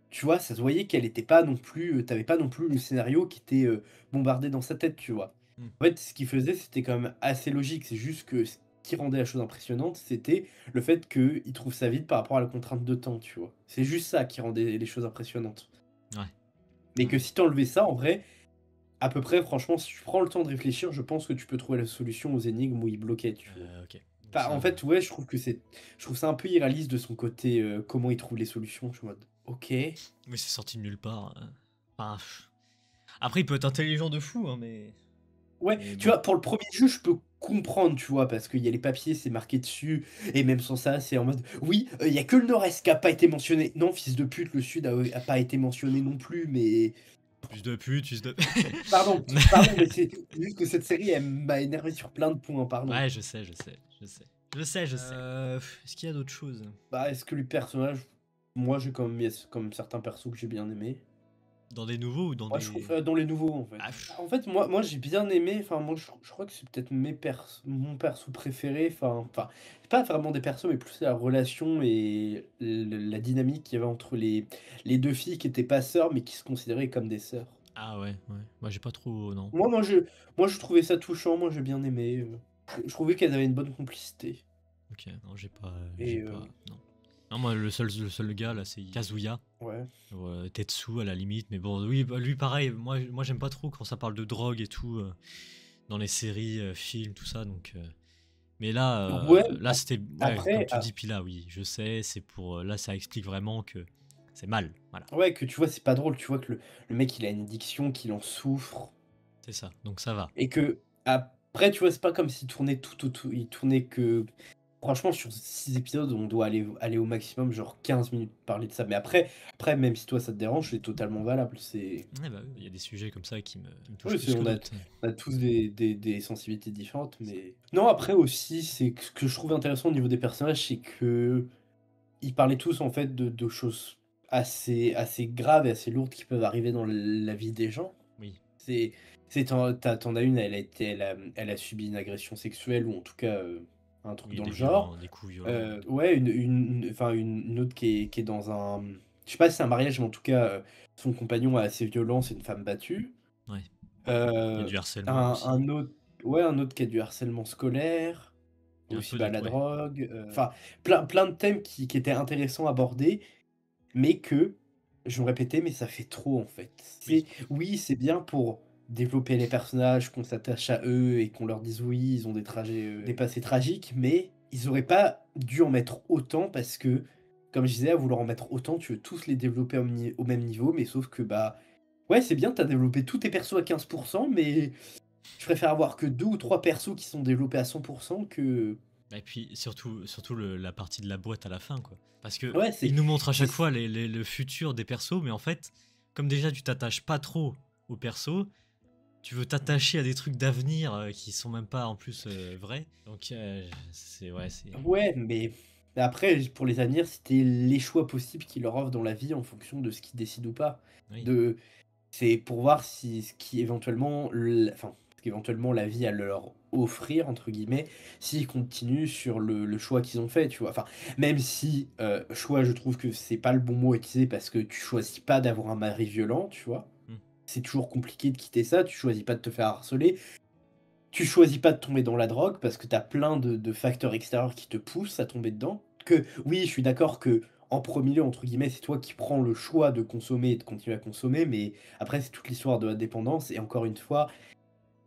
tu vois, ça se voyait qu'elle était pas non plus, tu pas non plus le scénario qui était, bombardé dans sa tête, tu vois? Hmm. En fait, ce qu'il faisait, c'était quand même assez logique. C'est juste que ce qui rendait la chose impressionnante, c'était le fait qu'il trouve ça vite par rapport à la contrainte de temps, tu vois? C'est juste ça qui rendait les choses impressionnantes. Ouais. Mais Ouais. que si tu enlevais ça, en vrai, à peu près, franchement, si tu prends le temps de réfléchir, je pense que tu peux trouver la solution aux énigmes où il bloquait, tu vois? Ok. Donc Bah, en ça. fait, ouais, je trouve ça un peu irréaliste de son côté, comment il trouve les solutions. Je suis en mode: «OK». Mais c'est sorti de nulle part, hein. Enfin, après, il peut être intelligent de fou, hein, mais. Ouais, Mais tu bon. vois, pour le premier jeu, je peux comprendre, tu vois? Parce qu'il y a les papiers, c'est marqué dessus et même sans ça, c'est en mode: «Oui, il y a que le nord-est qui a pas été mentionné». Non, fils de pute, le sud a pas été mentionné non plus, mais Plus de pute, plus de. pardon, mais c'est juste que cette série, elle m'a énervé sur plein de points, pardon. Ouais, je sais, je sais, je sais. Je sais. Est-ce qu'il y a d'autres choses? Bah, est-ce que les personnages moi, j'ai quand même comme certains persos que j'ai bien aimés. Dans des nouveaux ou dans Moi, je trouve, des. dans les nouveaux, en fait. Ah, En fait, moi, j'ai bien aimé, enfin, moi, je crois que c'est peut-être mon perso préféré, c'est pas vraiment des persos, mais plus la relation et la dynamique qu'il y avait entre les 2 filles qui étaient pas sœurs, mais qui se considéraient comme des sœurs. ah ouais, ouais. Moi, j'ai pas trop. Non. Moi moi, je moi, je trouvais ça touchant, moi, j'ai bien aimé, je trouvais qu'elles avaient une bonne complicité Ok, non, j'ai pas. J'ai et pas. Non. Non, moi, le seul gars, là, c'est Kazuya. ouais. Tetsu, à la limite. Mais bon, oui, bah, lui, pareil. Moi j'aime pas trop quand ça parle de drogue et tout. Dans les séries, films, tout ça. Donc. Mais là, Ouais, c'était. Ouais, comme après, tu dis, Pila, oui, je sais. C'est pour. Là, ça explique vraiment que c'est mal. Voilà. ouais, que tu vois, c'est pas drôle, tu vois que le mec, il a une addiction, qu'il en souffre. C'est ça. Donc ça va. Et que après, tu vois, c'est pas comme s'il tournait il tournait que franchement, sur 6 épisodes, on doit aller au maximum, genre 15 minutes pour parler de ça. Mais après, même si toi, ça te dérange, c'est totalement valable. C'est Ouais, bah, oui, il y a des sujets comme ça qui me touchent oui, plus que on a d'autres. tous des sensibilités différentes, mais non, après aussi, c'est que ce que je trouve intéressant au niveau des personnages, c'est que ils parlaient tous, en fait, de choses assez graves et assez lourdes qui peuvent arriver dans la vie des gens. Oui, C'est tu en as une, elle a subi une agression sexuelle ou en tout cas, un truc oui, dans le genre. des coups violents. Ouais, une autre qui est dans un je sais pas si c'est un mariage, mais en tout cas, son compagnon est assez violent, c'est une femme battue. Ouais. Il y a Heu, du harcèlement aussi. un autre ouais, un autre qui a du harcèlement scolaire, Il y a un aussi, peu bah, de. la Ouais. drogue, enfin plein de thèmes qui étaient intéressants à aborder mais que, je vais me répéter, mais ça fait trop en fait. Oui. Oui, c'est bien pour développer les personnages, qu'on s'attache à eux et qu'on leur dise: «Oui, ils ont des trajets, des passés tragiques», mais ils auraient pas dû en mettre autant parce que, comme je disais, à vouloir en mettre autant, tu veux tous les développer au même niveau, mais sauf que, bah, ouais, c'est bien, tu as développé tous tes persos à 15 mais je préfère avoir que 2 ou 3 persos qui sont développés à 100 que Et puis surtout la partie de la boîte à la fin, quoi. Parce que ouais, il nous montre à c'est chaque fois le futur des persos, mais en fait, comme déjà tu t'attaches pas trop aux persos, tu veux t'attacher à des trucs d'avenir qui sont même pas en plus vrais. Donc c'est ouais, c'est. ouais, mais après, pour les avenir, c'était les choix possibles qu'ils leur offrent dans la vie en fonction de ce qu'ils décident ou pas. Oui. De C'est pour voir si ce qu'éventuellement la vie a leur «offrir» entre guillemets, s'ils continuent sur le choix qu'ils ont fait, tu vois? Enfin, même si, choix, je trouve que c'est pas le bon mot à utiliser parce que tu choisis pas d'avoir un mari violent, tu vois? Hmm. C'est toujours compliqué de quitter ça, tu choisis pas de te faire harceler. Tu choisis pas de tomber dans la drogue parce que tu as plein de facteurs extérieurs qui te poussent à tomber dedans. Que oui, je suis d'accord que en premier lieu, entre guillemets, c'est toi qui prends le choix de consommer et de continuer à consommer, mais après, c'est toute l'histoire de la dépendance. Et encore une fois,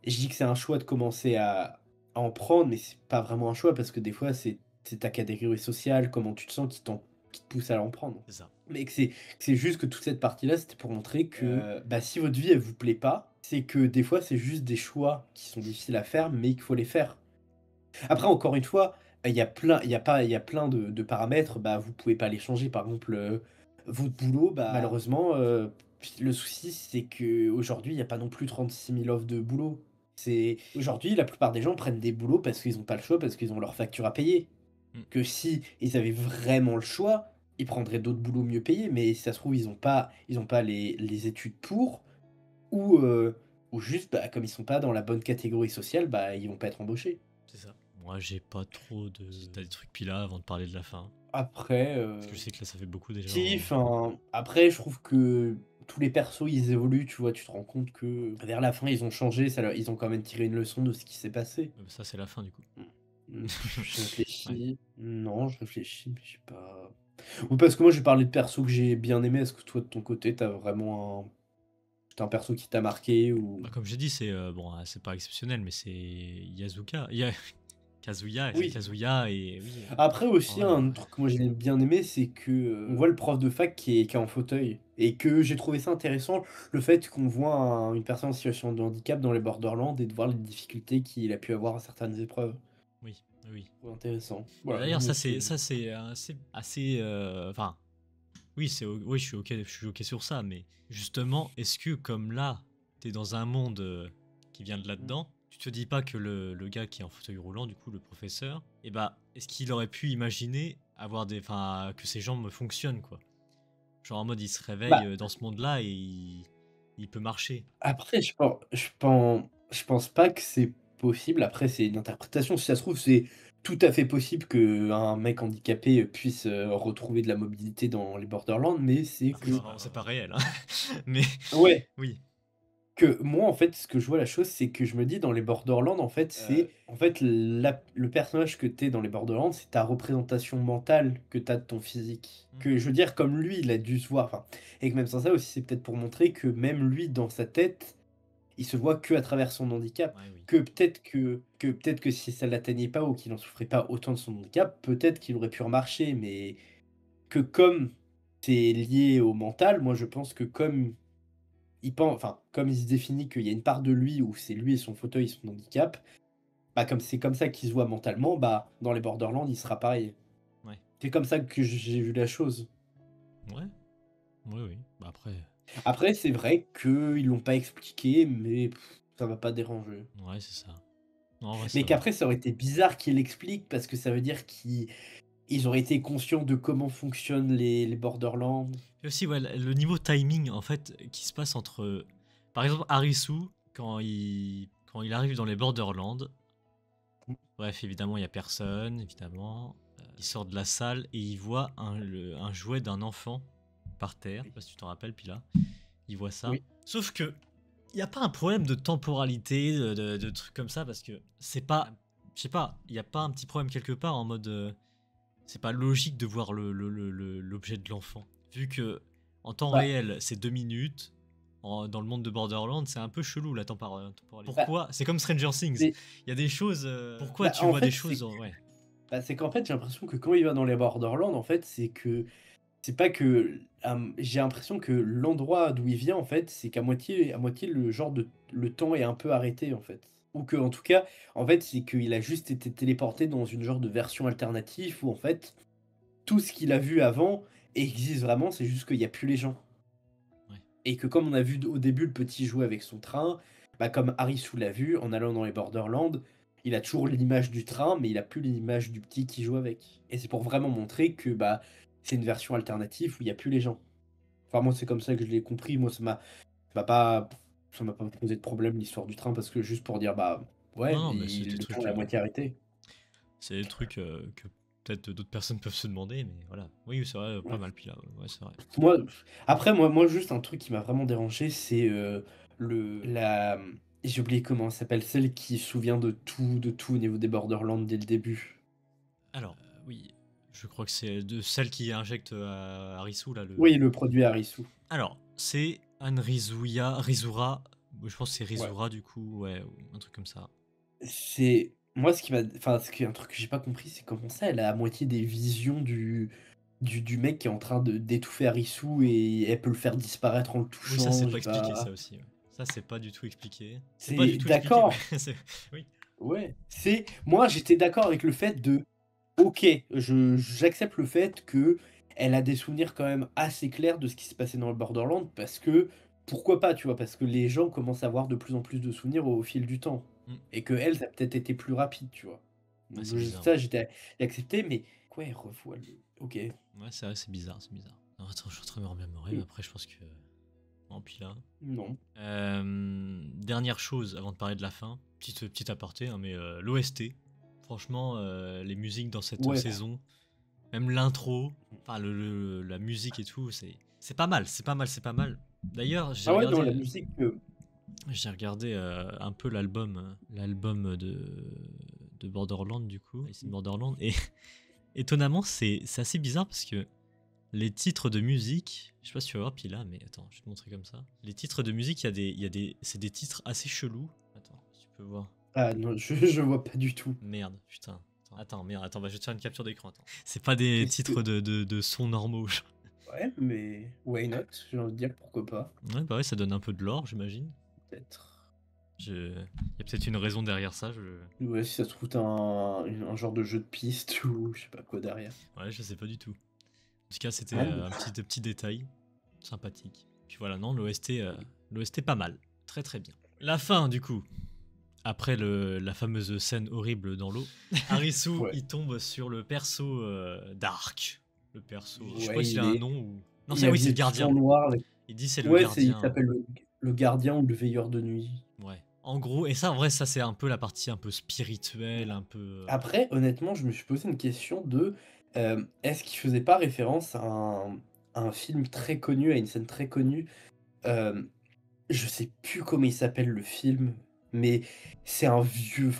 je dis que c'est un choix de commencer à en prendre, mais c'est pas vraiment un choix parce que des fois, c'est ta catégorie sociale, comment tu te sens qui te pousse à en prendre. C'est ça. Mais que c'est juste que toute cette partie-là, c'était pour montrer que, bah, si votre vie, elle vous plaît pas, c'est que des fois, c'est juste des choix qui sont difficiles à faire, mais qu'il faut les faire. Après, encore une fois, il y a plein de paramètres, bah, vous pouvez pas les changer. Par exemple, votre boulot, bah, malheureusement, le souci, c'est qu'aujourd'hui, il y a pas non plus 36 000 offres de boulot. Aujourd'hui, la plupart des gens prennent des boulots parce qu'ils ont pas le choix, parce qu'ils ont leurs factures à payer. Mm. Que si ils avaient vraiment le choix, ils prendraient d'autres boulots mieux payés, mais si ça se trouve, ils ont pas les études pour, ou juste, bah, comme ils sont pas dans la bonne catégorie sociale, bah, ils vont pas être embauchés. C'est ça. Moi, j'ai pas trop de. T'as des trucs pis là avant de parler de la fin. Après, Parce que je sais que là, ça fait beaucoup déjà. si, enfin, après, je trouve que tous les persos, ils évoluent, tu vois, tu te rends compte que vers la fin, ils ont changé, ils ont quand même tiré une leçon de ce qui s'est passé. Ça, c'est la fin du coup. Je réfléchis. Non, je réfléchis, mais je sais pas. Ou parce que moi, j'ai parlé de persos que j'ai bien aimé. Est-ce que toi, de ton côté, t'as un perso qui t'a marqué ou... Bah, comme j'ai dit, c'est bon, c'est pas exceptionnel, mais c'est Yazuka. Kazuya, c'est Oui. Kazuya et oui. Après aussi, Ouais, un truc que moi j'ai bien aimé, c'est que on voit le prof de fac qui est en fauteuil. Et que j'ai trouvé ça intéressant, le fait qu'on voit une personne en situation de handicap dans les Borderlands et de voir les difficultés qu'il a pu avoir à certaines épreuves. oui, oui. C'est intéressant. Et Voilà, d'ailleurs, non, mais ça c'est assez. Enfin, oui, oui, je suis ok sur ça, mais justement, est-ce que comme là, t'es dans un monde qui vient de là-dedans, tu te dis pas que le gars qui est en fauteuil roulant, du coup, le professeur, et bah, est-ce qu'il aurait pu imaginer avoir enfin, que ses jambes fonctionnent, quoi? Genre en mode, il se réveille Bah, dans ce monde-là et il peut marcher. après, je pense pas que c'est possible. Après, c'est une interprétation. Si ça se trouve, c'est tout à fait possible qu'un mec handicapé puisse retrouver de la mobilité dans les Borderlands, mais c'est que... C'est pas réel, hein. Mais Ouais, oui, que moi, en fait, ce que je vois la chose, c'est que je me dis dans les Borderlands, en fait, c'est en fait le personnage que t'es dans les Borderlands, c'est ta représentation mentale que t'as de ton physique. Mm. Que je veux dire, comme lui, il a dû se voir, enfin, et que même sans ça aussi, c'est peut-être pour montrer que même lui, dans sa tête, il se voit que à travers son handicap. Ouais, oui. Que peut-être que si ça l'atteignait pas ou qu'il en souffrait pas autant de son handicap, peut-être qu'il aurait pu remarcher, mais que comme c'est lié au mental, moi je pense que comme il se définit qu'il y a une part de lui où c'est lui et son fauteuil, son handicap, bah, comme c'est comme ça qu'il se voit mentalement, bah, dans les Borderlands, il sera pareil. Ouais. C'est comme ça que j'ai vu la chose. Ouais. Oui, oui. Bah après. Après, c'est vrai qu'ils l'ont pas expliqué, mais ça va pas déranger. Ouais, c'est ça. Non, en vrai, Mais ça va. qu'après, ça aurait été bizarre qu'il l'explique parce que ça veut dire qu'ils auraient été conscients de comment fonctionnent les Borderlands. Et aussi, ouais, le niveau timing, en fait, qui se passe entre. Par exemple, Harisu, quand il arrive dans les Borderlands, bref, évidemment, il n'y a personne, évidemment. Il sort de la salle et il voit un jouet d'un enfant par terre. Je sais pas si tu t'en rappelles, puis là, il voit ça. Oui. Sauf que, il n'y a pas un problème de temporalité, de trucs comme ça, parce que c'est pas. Je sais pas, il n'y a pas un petit problème quelque part en mode. C'est pas logique de voir l'objet de l'enfant. Vu que en temps Bah, réel, c'est 2 minutes. Dans le monde de Borderlands, c'est un peu chelou la temporalité. bah, Pourquoi? C'est comme Stranger Things. c'est Il y a des choses. Pourquoi tu en vois des fait, choses ouais. c'est qu'en fait, j'ai l'impression que quand il va dans les Borderlands, en fait, c'est pas que j'ai l'impression que l'endroit d'où il vient, en fait, c'est qu'à moitié le temps est un peu arrêté, en fait. Ou que en tout cas, en fait, c'est qu'il a juste été téléporté dans une genre de version alternative où, en fait, tout ce qu'il a vu avant existe vraiment, c'est juste qu'il y a plus les gens. Ouais. Et que comme on a vu au début le petit jouer avec son train, bah, comme Harisu l'a vu en allant dans les Borderlands, il a toujours l'image du train, mais il a plus l'image du petit qui joue avec. Et c'est pour vraiment montrer que bah, c'est une version alternative où il y a plus les gens. Enfin, moi, c'est comme ça que je l'ai compris. Moi, ça m'a pas, ça m'a pas posé de problème l'histoire du train parce que juste pour dire, bah, ouais, Non, mais c'est des le train trucs. est à moitié arrêté. C'est des trucs que peut-être d'autres personnes peuvent se demander, mais voilà. Oui, c'est vrai, pas Ouais. mal. Puis là, ouais, c'est vrai. Moi, moi, juste un truc qui m'a vraiment dérangé, c'est le, la, j'ai oublié comment elle s'appelle, celle qui se souvient de tout au niveau des Borderlands dès le début. Alors, oui, je crois que c'est de celle qui injecte à Harisu là le. Oui, le produit Harisu. Alors, c'est Anne Rizura. Je pense que c'est Ouais. Rizura du coup, ouais, ou un truc comme ça. C'est moi ce qui m'a, enfin, un truc que j'ai pas compris, c'est comment ça, elle a à moitié des visions du mec qui est en train d'étouffer Arisu et elle peut le faire disparaître en le Oui, ça c'est touchant. pas J'ai expliqué pas. ça aussi. Ouais. Ça c'est pas du tout expliqué. C'est pas C'est du tout expliqué, ouais. d'accord. Oui. Ouais. C'est moi j'étais d'accord avec le fait de. Ok, j'accepte le fait que elle a des souvenirs quand même assez clairs de ce qui s'est passé dans le Borderland parce que pourquoi pas, tu vois, parce que les gens commencent à avoir de plus en plus de souvenirs au fil du temps Mm. et que elle, ça a peut-être été plus rapide, tu vois. Ouais, Donc c'est bizarre. ça, j'étais accepté, mais quoi, elle revoit le. Ok. Ouais, c'est vrai, c'est bizarre, c'est bizarre. Non, attends, je suis en train de me remémorer, mais Mm. après je pense que. En puis là. Non. Dernière chose avant de parler de la fin, petite aparté, hein, mais l'OST. Franchement, les musiques dans cette Ouais. saison, même l'intro, enfin la musique et tout, c'est pas mal, c'est pas mal, c'est pas mal. D'ailleurs, Ah ouais, non, la musique. j'ai regardé un peu l'album de Borderland du coup, Alice in Borderland, et étonnamment c'est assez bizarre parce que les titres de musique, je sais pas si tu vas voir Pila, mais attends, je vais te montrer comme ça. Les titres de musique, c'est des titres assez chelous. Attends, si tu peux voir. Ah non, je vois pas du tout. Merde, putain. Merde, attends, bah, je vais te faire une capture d'écran. Attends. C'est pas des Qu'est-ce que. titres de sons normaux. Ouais, mais why not? J'ai envie de dire pourquoi pas. Ouais, bah ouais, ça donne un peu de l'or, j'imagine. Peut-être. Il y a peut-être une raison derrière ça. Ouais, si ça se trouve, t'as un genre de jeu de piste ou je sais pas quoi derrière. Ouais, je sais pas du tout. En tout cas, c'était Ah, un petit détail sympathique. Puis voilà, non, l'OST pas mal. Très très bien. La fin, du coup. Après la fameuse scène horrible dans l'eau, Arisu, ouais. il tombe sur le perso d'Ark. Le perso. Je sais Ouais, pas s'il a un nom ou. Non, il est oui, c'est le habillé tout gardien. en noir. Il dit c'est le Ouais, il gardien. s'appelle le gardien ou le veilleur de nuit. Ouais. En gros, et ça, en vrai, ça, c'est un peu la partie un peu spirituelle, un peu. Après, honnêtement, je me suis posé une question de est-ce qu'il faisait pas référence à un film très connu, à une scène très connue. Je sais plus comment il s'appelle le film, mais c'est un vieux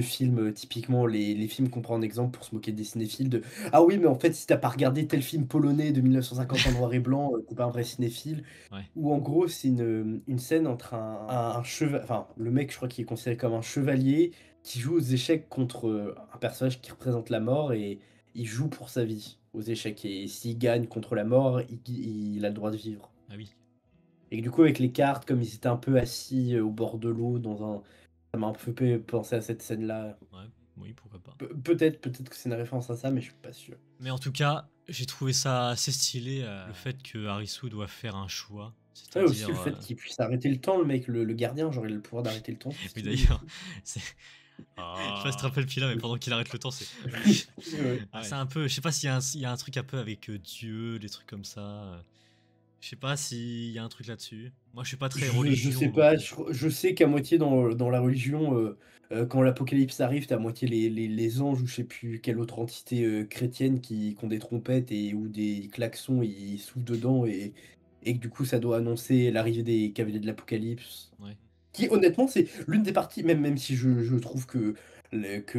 film, typiquement les films qu'on prend en exemple pour se moquer des cinéphiles de: «Ah oui, mais en fait, si t'as pas regardé tel film polonais de 1950 en noir et blanc, tu pas un vrai cinéphile». Ouais. Où en gros, c'est une scène entre enfin, le mec, je crois qu'il est considéré comme un chevalier qui joue aux échecs contre, un personnage qui représente la mort et il joue pour sa vie aux échecs et s'il gagne contre la mort, il a le droit de vivre. Ah oui. Et que du coup, avec les cartes, comme ils étaient un peu assis au bord de l'eau, ça m'a un peu fait penser à cette scène-là. Ouais. Oui, pourquoi pas. Peut-être que c'est une référence à ça, mais je suis pas sûr. Mais en tout cas, j'ai trouvé ça assez stylé, le fait que Arisu doit faire un choix. Ouais, aussi C'est-à-dire. le fait qu'il puisse arrêter le temps, le mec, le gardien, genre il a le pouvoir d'arrêter le temps. c'est Oui, stylé aussi. d'ailleurs, c'est. Je sais pas si tu te rappelles Pila, mais pendant qu'il arrête le temps, c'est. Ouais. C'est un peu. Je sais pas il y a un truc un peu avec Dieu, des trucs comme ça. Je sais pas s'il y a un truc là-dessus. Moi, je suis pas très Je religion, sais donc. pas, je sais qu'à moitié dans la religion, quand l'apocalypse arrive, t'as à moitié les anges ou je sais plus quelle autre entité chrétienne qui ont des trompettes et ou des klaxons, ils soufflent dedans et que du coup ça doit annoncer l'arrivée des cavaliers de l'apocalypse. Ouais. Qui honnêtement, c'est l'une des parties, même si je trouve que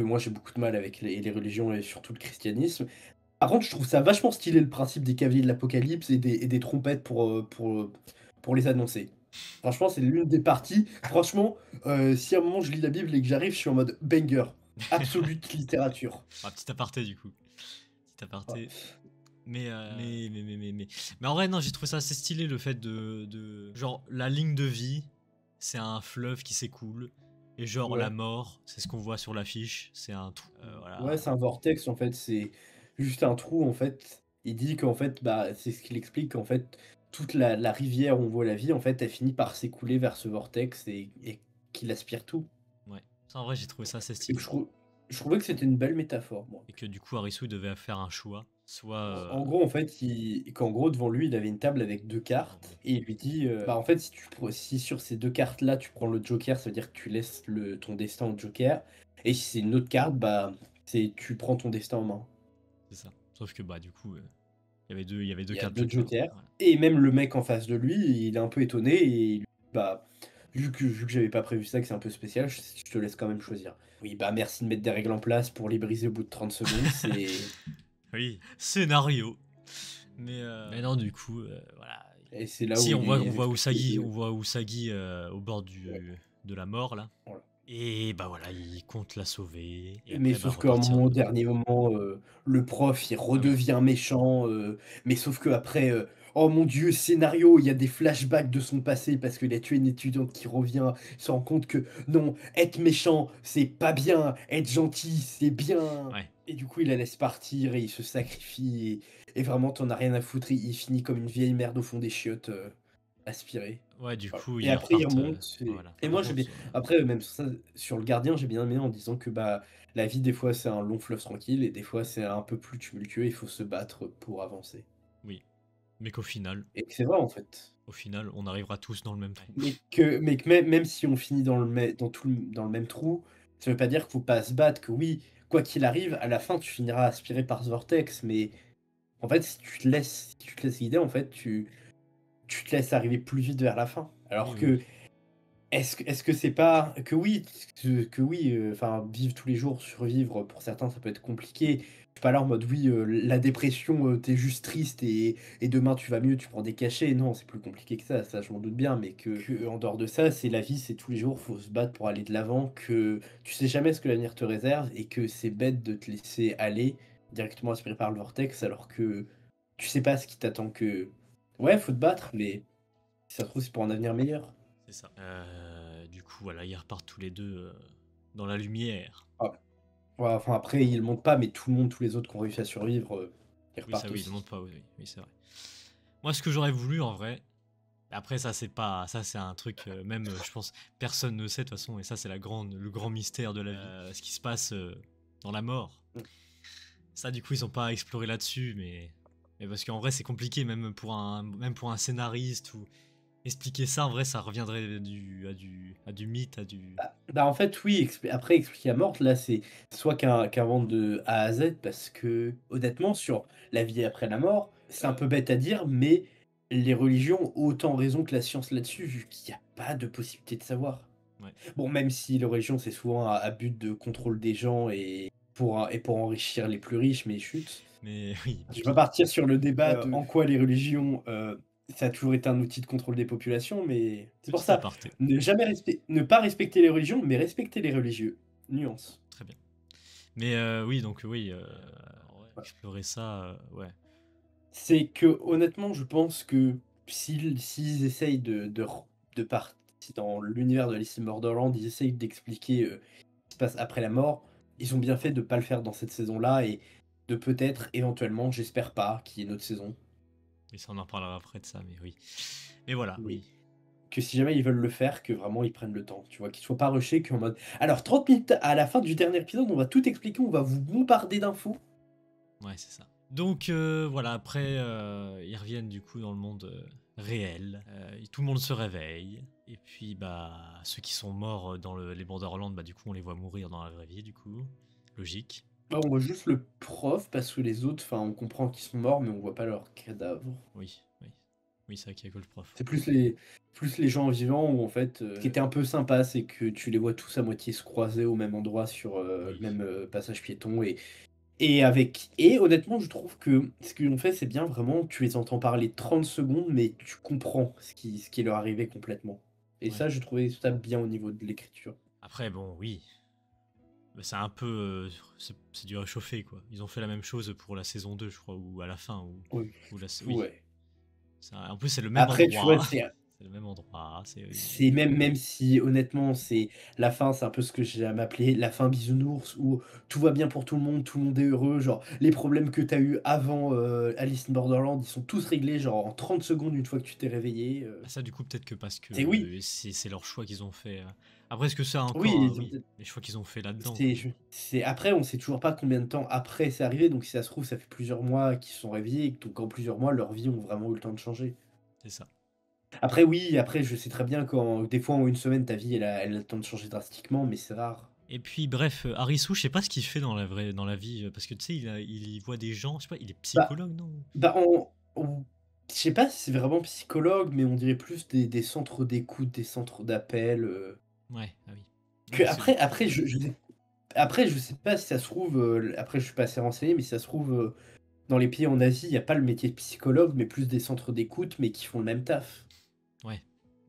moi j'ai beaucoup de mal avec les religions et surtout le christianisme. Par contre, je trouve ça vachement stylé le principe des cavaliers de l'Apocalypse et des trompettes pour les annoncer. Franchement, c'est l'une des parties. Franchement, si à un moment je lis la Bible et que j'arrive, je suis en mode banger. Absolute littérature. Petit aparté, du coup. Petit Ouais. aparté. Mais en vrai, non, j'ai trouvé ça assez stylé le fait genre, la ligne de vie, c'est un fleuve qui s'écoule. Et genre, la Ouais. mort, c'est ce qu'on voit sur l'affiche, c'est un trou. Ouais, Voilà. c'est un vortex en fait, c'est juste un trou en fait. Il dit qu'en fait, bah, c'est ce qu'il explique qu'en fait, toute la rivière où on voit la vie, en fait, elle finit par s'écouler vers ce vortex et qu'il aspire tout. Ouais. Ça, en vrai, j'ai trouvé ça assez Et stylé. je trouvais que c'était une belle métaphore, moi. Et que du coup, Arisu devait faire un choix. Soit. En gros, en fait, qu'en gros, devant lui, il avait une table avec 2 cartes et il lui dit, bah, en fait, si sur ces 2 cartes-là, tu prends le joker, ça veut dire que tu laisses ton destin au joker et si c'est une autre carte, bah, tu prends ton destin en main. C'est ça. Sauf que, bah, du coup, il y avait deux Il y a cartes 2 joker. jokers Voilà. et même le mec en face de lui, il est un peu étonné et il lui dit, bah, vu que j'avais pas prévu ça, que c'est un peu spécial, je te laisse quand même choisir. Oui, bah, merci de mettre des règles en place pour les briser au bout de 30 secondes, c'est Oui, scénario. Mais non, du coup, voilà. et c'est là où Si, il on voit explique Usagi, que on voit Usagi au bord ouais, de la mort, là. voilà. Et bah voilà, il compte la sauver. Et Mais après, bah sauf qu'à un repartir. moment, au dernier moment, le prof, il Ah oui. redevient méchant, mais sauf qu'après, oh mon Dieu, scénario, il y a des flashbacks de son passé parce qu'il a tué une étudiante qui revient, il se rend compte que non, être méchant, c'est pas bien, être gentil, c'est bien. Ouais. Et du coup, il la laisse partir et il se sacrifie et vraiment, tu en as rien à foutre, il finit comme une vieille merde au fond des chiottes, aspirée. Ouais, du Voilà coup, et ils après il repartent. remonte Voilà. et Par moi j'ai bien contre, après même sur ça, sur le gardien, j'ai bien aimé en disant que, bah, la vie des fois c'est un long fleuve tranquille et des fois c'est un peu plus tumultueux, il faut se battre pour avancer oui. Mais qu'au final, et que c'est vrai en fait. on arrivera tous dans le même trou. Mais que même si on finit dans le mê dans tout le dans le même trou, ça veut pas dire qu'il faut pas se battre, que oui, quoi qu'il arrive, à la fin tu finiras aspiré par ce vortex, mais en fait si tu te laisses guider, en fait, tu te laisses arriver plus vite vers la fin. Oui, Alors oui. que est-ce que c'est pas que oui, enfin, vivre tous les jours, survivre, pour certains, ça peut être compliqué. Je suis pas là en mode: «Oui, la dépression, tu juste triste et demain tu vas mieux, tu prends des cachets». Non, c'est plus compliqué que ça je m'en doute bien, mais que en dehors de ça, c'est la vie, c'est tous les jours, faut se battre pour aller de l'avant, que tu sais jamais ce que l'avenir te réserve et que c'est bête de te laisser aller directement aspiré par le vortex alors que tu sais pas ce qui t'attend, que ouais, faut te battre, mais si ça se trouve, c'est pour un avenir meilleur. C'est ça. Du coup, voilà, ils repartent tous les deux dans la lumière. Ah. Ouais, enfin après, ils montent pas, mais tout le monde, tous les autres qui ont réussi à survivre, ils Oui, ça, repartent oui, ils ne aussi. montent pas. Oui, oui, oui, c'est vrai. Moi, ce que j'aurais voulu, en vrai, après, ça, c'est pas. Ça, c'est un truc, même, je pense, personne ne sait, de toute façon, et ça, c'est le grand mystère de la vie. Ce qui se passe dans la mort. Mmh. Ça, du coup, ils ont pas exploré là-dessus, mais parce qu'en vrai, c'est compliqué, même pour un scénariste, ou expliquer ça, en vrai, ça reviendrait à du mythe, à du. Bah, en fait, oui, après expliquer à mort, là, c'est soit qu'invente de A à Z parce que, honnêtement, sur la vie après la mort, c'est un peu bête à dire, mais les religions ont autant raison que la science là-dessus, vu qu'il y a pas de possibilité de savoir. Ouais. Bon, même si les religions, c'est souvent à but de contrôle des gens et pour enrichir les plus riches, mais chut. Mais oui, Je vais pas puis. partir sur le débat de en quoi les religions, ça a toujours été un outil de contrôle des populations, mais c'est pour Petit ça, aparté. ne pas respecter les religions, mais respecter les religieux. Nuance. Très bien. Mais oui, donc oui, ouais, Voilà. explorer ça, ouais. C'est que honnêtement, je pense que s'ils essayent de partir dans l'univers de Alice in Borderland, ils essayent d'expliquer, ce qui se passe après la mort, ils ont bien fait de pas le faire dans cette saison-là et de peut-être, éventuellement, j'espère pas, qu'il y ait une autre saison. Et ça, on en parlera après de ça, mais oui. Mais voilà, Mais oui. que si jamais ils veulent le faire, que vraiment ils prennent le temps, tu vois? Qu'ils soient pas rushés, qu'en mode: «Alors 30 minutes à la fin du dernier épisode, on va tout expliquer, on va vous bombarder d'infos». Ouais, c'est ça. Donc voilà, après, ils reviennent du coup dans le monde réel. Et tout le monde se réveille. Et puis, bah, ceux qui sont morts dans les Borderlands, bah, du coup, on les voit mourir dans la vraie vie, du coup. Logique. Bah, on voit juste le prof parce que les autres, enfin, on comprend qu'ils sont morts, mais on voit pas leurs cadavres. Oui, oui. Oui, c'est vrai qu'il y a que le prof. C'est plus les gens vivants où en fait, ce qui était un peu sympa, c'est que tu les vois tous à moitié se croiser au même endroit sur, le Oui. même, passage piéton et honnêtement, je trouve que ce qu'ils ont fait, c'est bien vraiment, tu les entends parler 30 secondes, mais tu comprends ce qui leur arrivait complètement. Et Ouais. ça, je trouvais ça bien au niveau de l'écriture. Après, bon, oui. Mais c'est un peu. C'est du réchauffé, quoi. Ils ont fait la même chose pour la saison 2, je crois, ou à la fin. Oui, Oui. ouais. En plus, c'est le même Après, tu vois, endroit. c'est C'est le même endroit. c'est même si honnêtement, c'est la fin, c'est un peu ce que j'aime appeler la fin bisounours où tout va bien pour tout le monde est heureux, genre les problèmes que tu as eu avant, Alice in Borderland, ils sont tous réglés genre en 30 secondes une fois que tu t'es réveillé, Ah, ça, du coup, peut-être que parce c'est oui, que c'est leur choix qu'ils ont fait. Après, est-ce que ça oui, encore, ils ont oui, peut-être les choix qu'ils ont fait là-dedans, c'est quoi. je c'est après on sait toujours pas combien de temps après c'est arrivé, donc si ça se trouve, ça fait plusieurs mois qu'ils se sont réveillés, donc en plusieurs mois, leur vie ont vraiment eu le temps de changer. C'est ça. Après oui, après je sais très bien quand des fois en une semaine ta vie elle a le temps de changer drastiquement, mais c'est rare. Et puis, bref, Harisu, je sais pas ce qu'il fait dans la vie, parce que tu sais, il y voit des gens, je sais pas, il est Bah psychologue, non? Bah, on je sais pas si c'est vraiment psychologue, mais on dirait plus des centres d'écoute, des centres d'appel, Ouais, ah oui. Non, que mais c'est. après je sais pas si ça se trouve, après je suis pas assez renseigné, mais si ça se trouve, dans les pays en Asie, il y a pas le métier de psychologue, mais plus des centres d'écoute, mais qui font le même taf. Ouais.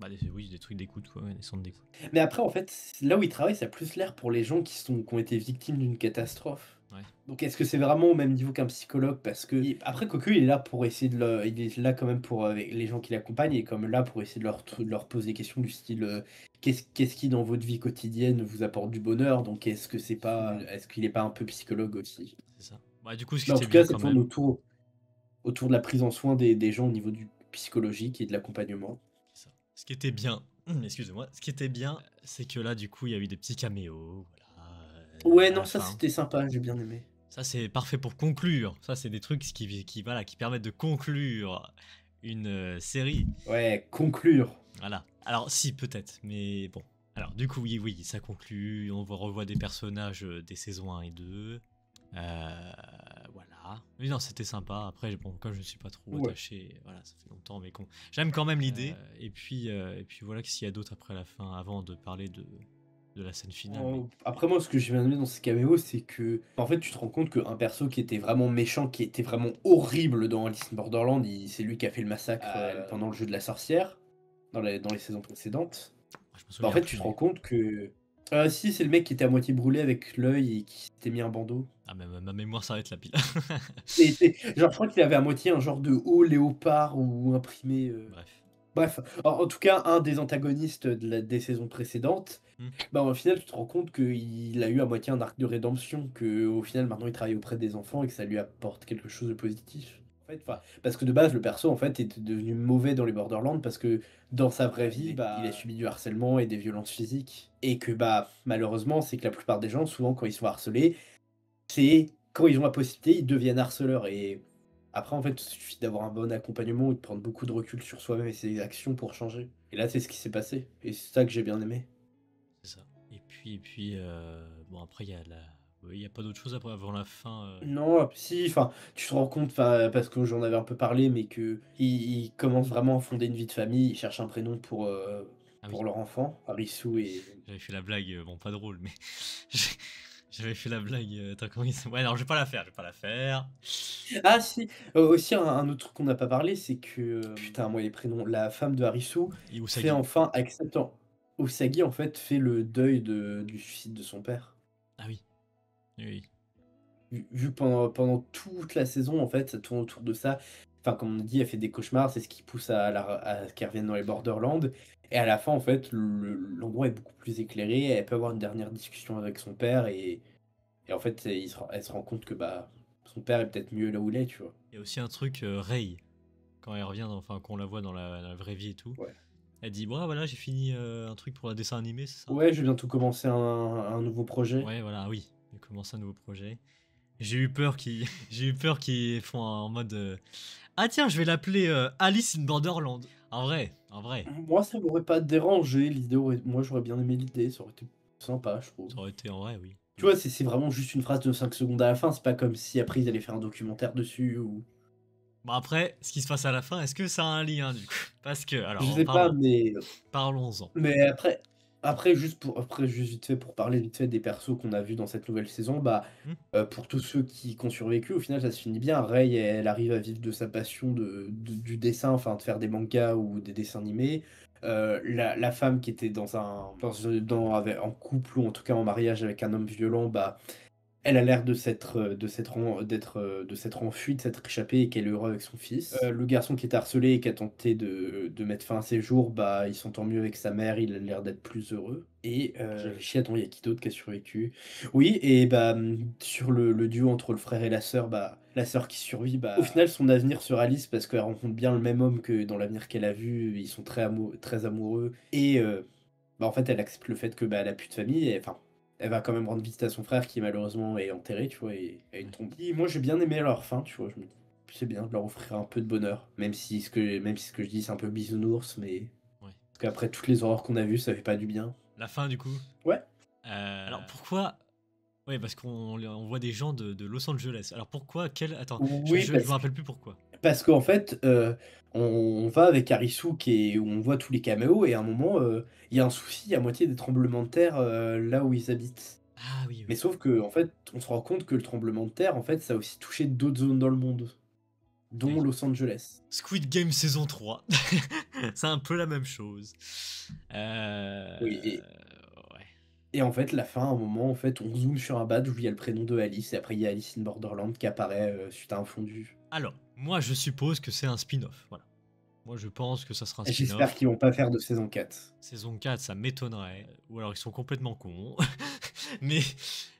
Bah, oui, des trucs d'écoute, quoi, ouais, des centres d'écoute. Mais après, en fait, là où il travaille, ça a plus l'air pour les gens qui ont été victimes d'une catastrophe. Ouais. Donc est-ce que c'est vraiment au même niveau qu'un psychologue? Parce que après Cocu, il est là pour essayer il est là quand même pour, avec les gens qui l'accompagnent, il est comme là pour essayer de leur poser des questions du style, qu'est-ce qui dans votre vie quotidienne vous apporte du bonheur? Donc est-ce qu'il est pas un peu psychologue aussi? C'est ça. Bah, du coup, ce qui Mais en était tout cas, bien ça quand tourne même, autour de la prise en soin des gens au niveau du psychologique et de l'accompagnement. c'est ça. Ce qui était bien, excusez-moi, ce qui était bien, c'est que là, du coup, il y a eu des petits caméos, voilà, Ouais, à non, la ça fin. c'était sympa, j'ai bien aimé. Ça, c'est parfait pour conclure. Ça, c'est des trucs voilà, qui permettent de conclure une série. Ouais, conclure. Voilà. Alors, si, peut-être, mais bon. Alors, du coup, oui, ça conclut. On revoit des personnages des saisons 1 et 2. Voilà. Mais non, c'était sympa. Après, bon, comme je ne suis pas trop Ouais. attaché, voilà, ça fait longtemps, mais j'aime quand même l'idée. Et puis voilà, qu'est-ce qu'il y a d'autre après la fin, avant de parler de la scène finale. Mais... Après moi, ce que j'ai bien aimé dans ces caméos, c'est que, en fait, tu te rends compte qu'un perso qui était vraiment méchant, qui était vraiment horrible dans Alice in Borderland, c'est lui qui a fait le massacre pendant le jeu de la sorcière, dans les saisons précédentes. je me Bah, en souviens fait, plus, tu te mais... rends compte que... Ah si, c'est le mec qui était à moitié brûlé avec l'œil et qui s'était mis un bandeau. Ah, mais ma mémoire s'arrête là, pile. Genre, je crois qu'il avait à moitié un genre de haut léopard ou imprimé. Bref. Bref, en tout cas, un des antagonistes des saisons précédentes, Hmm. bah, au final, tu te rends compte qu'il a eu à moitié un arc de rédemption, que au final, maintenant, il travaille auprès des enfants et que ça lui apporte quelque chose de positif. En fait, parce que de base, le perso, en fait, était devenu mauvais dans les Borderlands parce que dans sa vraie vie, bah, il a subi du harcèlement et des violences physiques. Et que, bah, malheureusement, c'est que la plupart des gens, souvent, quand ils sont harcelés, c'est quand ils ont la possibilité, ils deviennent harceleurs. Et après, en fait, il suffit d'avoir un bon accompagnement et de prendre beaucoup de recul sur soi-même et ses actions pour changer. Et là, c'est ce qui s'est passé. Et c'est ça que j'ai bien aimé. C'est ça. Et puis bon, après, il y a la... oui, il y a pas d'autre chose après, avant la fin. Non, si, enfin, tu te rends compte, enfin, parce que j'en avais un peu parlé, mais que il commence vraiment à fonder une vie de famille, il cherche un prénom Ah oui, pour leur enfant, Arisu et... j'avais fait la blague, bon, pas drôle, mais... j'ai- j'avais fait la blague... attends, comment il Ouais, non, je vais pas la faire, je vais pas la faire. Ah si, aussi un autre truc qu'on n'a pas parlé, c'est que, putain, moi les prénoms, la femme de Arisu Et fait Usagi. enfin, acceptant. Usagi, en fait, fait le deuil du suicide de son père. Ah oui, oui, oui. Vu que pendant toute la saison, en fait, ça tourne autour de ça. Enfin, comme on a dit, elle fait des cauchemars, c'est ce qui pousse à ce qu'elle revienne dans les Borderlands. Et à la fin, en fait, l'endroit est beaucoup plus éclairé. Elle peut avoir une dernière discussion avec son père et en fait, elle se rend compte que bah son père est peut-être mieux là où il est, tu vois. Il y a aussi un truc, Rei, quand elle revient, enfin, quand on la voit dans la vraie vie et tout, Ouais. elle dit, bon, voilà, j'ai fini un truc pour un dessin animé, c'est ça? Ouais, je vais bientôt commencer un nouveau projet. Ouais, voilà, oui, il commence un nouveau projet. J'ai eu peur qu'ils j'ai eu peur qu'ils font en mode ah tiens, je vais l'appeler Alice in Borderland. En vrai, en vrai. Moi, ça m'aurait pas dérangé. Moi, j'aurais bien aimé l'idée. Ça aurait été sympa, je trouve. Ça aurait été en vrai, oui. Tu vois, c'est vraiment juste une phrase de 5 secondes à la fin, c'est pas comme si après ils allaient faire un documentaire dessus ou... Bon après, ce qui se passe à la fin, est-ce que ça a un lien du coup? Parce que, Je alors sais pas, parlons-en. mais après, juste vite fait, pour parler vite fait des persos qu'on a vus dans cette nouvelle saison, bah, Hmm. pour tous ceux qui ont survécu, au final, ça se finit bien. Rei, elle arrive à vivre de sa passion du dessin, enfin, de faire des mangas ou des dessins animés. La femme qui était en couple ou en tout cas en mariage avec un homme violent, bah, elle a l'air de s'être enfuie, de s'être échappée et qu'elle est heureuse avec son fils. Le garçon qui est harcelé et qui a tenté de mettre fin à ses jours, bah, il s'entend mieux avec sa mère, il a l'air d'être plus heureux. Et j'ai réfléchi, attends, il y a qui d'autre qui a survécu? Oui, et bah, sur le duo entre le frère et la sœur, bah, la sœur qui survit, bah, au final, son avenir se réalise parce qu'elle rencontre bien le même homme que dans l'avenir qu'elle a vu. Ils sont très amoureux. Et bah, en fait, elle accepte le fait que bah, elle a plus de famille. Enfin, elle va quand même rendre visite à son frère qui malheureusement est enterré, tu vois, et a une tombe. Et moi j'ai bien aimé leur fin, tu vois, je me dis, c'est bien de leur offrir un peu de bonheur, même si ce que je dis c'est un peu bisounours, mais Ouais. parce qu'après toutes les horreurs qu'on a vues, ça fait pas du bien. La fin du coup. Ouais. Alors pourquoi Ouais, parce qu'on voit des gens de Los Angeles. Alors pourquoi Attends, Oui, je me rappelle plus pourquoi. parce qu'en fait, on va avec Arisu où on voit tous les caméos, et à un moment, il y a un souci, il y a moitié des tremblements de terre là où ils habitent. Ah oui, Mais oui. sauf que, en fait, on se rend compte que le tremblement de terre, en fait, ça a aussi touché d'autres zones dans le monde, dont Oui. Los Angeles. Squid Game saison 3. C'est un peu la même chose. Oui, et Ouais. et en fait, la fin, à un moment, en fait, on zoome sur un badge où il y a le prénom de Alice et après il y a Alice in Borderland qui apparaît, suite à un fondu. Alors, moi je suppose que c'est un spin-off, voilà. Moi je pense que ça sera un Et j'espère spin-off. qu'ils vont pas faire de saison 4. Saison 4, ça m'étonnerait. Ou alors ils sont complètement cons. Mais,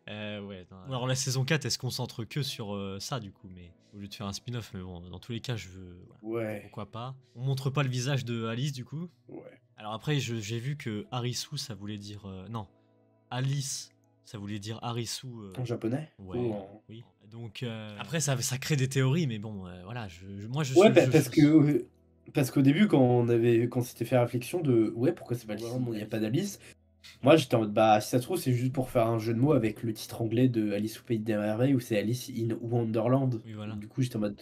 ouais. Non, ou alors la saison 4, elle se concentre que sur ça, du coup. Mais au lieu de faire un spin-off, mais bon, dans tous les cas, je veux. Voilà. Ouais, Pourquoi pas. On montre pas le visage de Alice, du coup. ouais. Alors après, j'ai vu que Harisu, ça voulait dire. Non. Alice, ça voulait dire Harisu. En japonais? Ouais, Ou en oui. Donc, après, ça crée des théories, mais bon, voilà. Moi, Ouais, bah, parce qu'au début, quand on s'était fait réflexion de: «Ouais, pourquoi c'est pas Borderland, il y a pas d'Alice?» Moi, j'étais en mode: «Bah, si ça se trouve, c'est juste pour faire un jeu de mots avec le titre anglais de Alice au pays des merveilles où c'est Alice in Wonderland». Oui, voilà. Du coup, j'étais en mode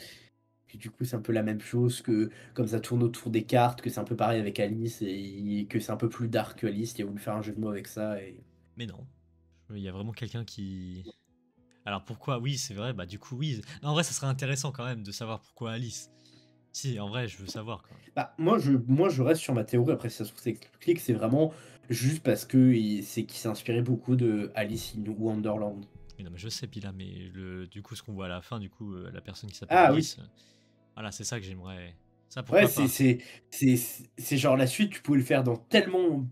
du coup, c'est un peu la même chose que comme ça tourne autour des cartes, que c'est un peu pareil avec Alice et que c'est un peu plus dark que Alice, il a voulu faire un jeu de mots avec ça et Mais non. Il y a vraiment quelqu'un qui. Alors pourquoi? Oui, c'est vrai, bah du coup, oui. Non, en vrai, ça serait intéressant quand même de savoir pourquoi Alice. Si, en vrai, je veux savoir quand même. bah, moi je reste sur ma théorie, après si ça se trouve c'est expliqué que c'est vraiment juste parce qu'il s'est inspiré beaucoup de Alice in Wonderland. Mais non, mais je sais, Pila, mais du coup, ce qu'on voit à la fin, du coup, la personne qui s'appelle Ah oui! Alice, voilà, c'est ça que j'aimerais. Ça, Ouais, pourquoi pas? c'est genre la suite, tu pouvais le faire dans tellement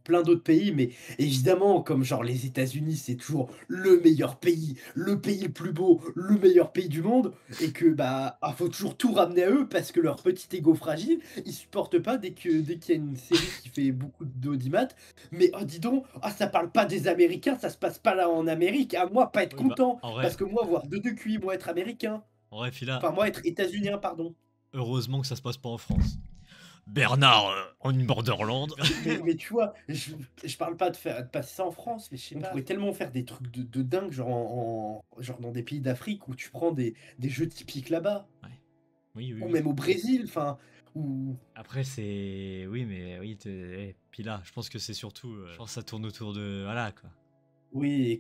plein d'autres pays, mais évidemment, comme genre les États-Unis, c'est toujours le pays le plus beau, le meilleur pays du monde, et que bah, faut toujours tout ramener à eux parce que leur petit ego fragile, ils supportent pas dès qu'il y a une série qui fait beaucoup d'audimat. Mais oh, dis donc, ah, ça parle pas des Américains, ça se passe pas là en Amérique, à moi pas être Oui, bah, content, parce que moi, voir deux QI, moi être américain, en vrai, Pila, enfin moi être états-unien, pardon. heureusement que ça se passe pas en France. Bernard, en Borderland. Mais tu vois, je parle pas de passer ça en France, mais je sais pas. On pourrait tellement faire des trucs de dingue, genre genre dans des pays d'Afrique où tu prends des jeux typiques là-bas, Ouais. Oui, oui, ou oui. même au Brésil, enfin, ou Après, c'est. Oui, mais oui, Pila, je pense que c'est surtout. Je pense que ça tourne autour de. Voilà, quoi. oui, et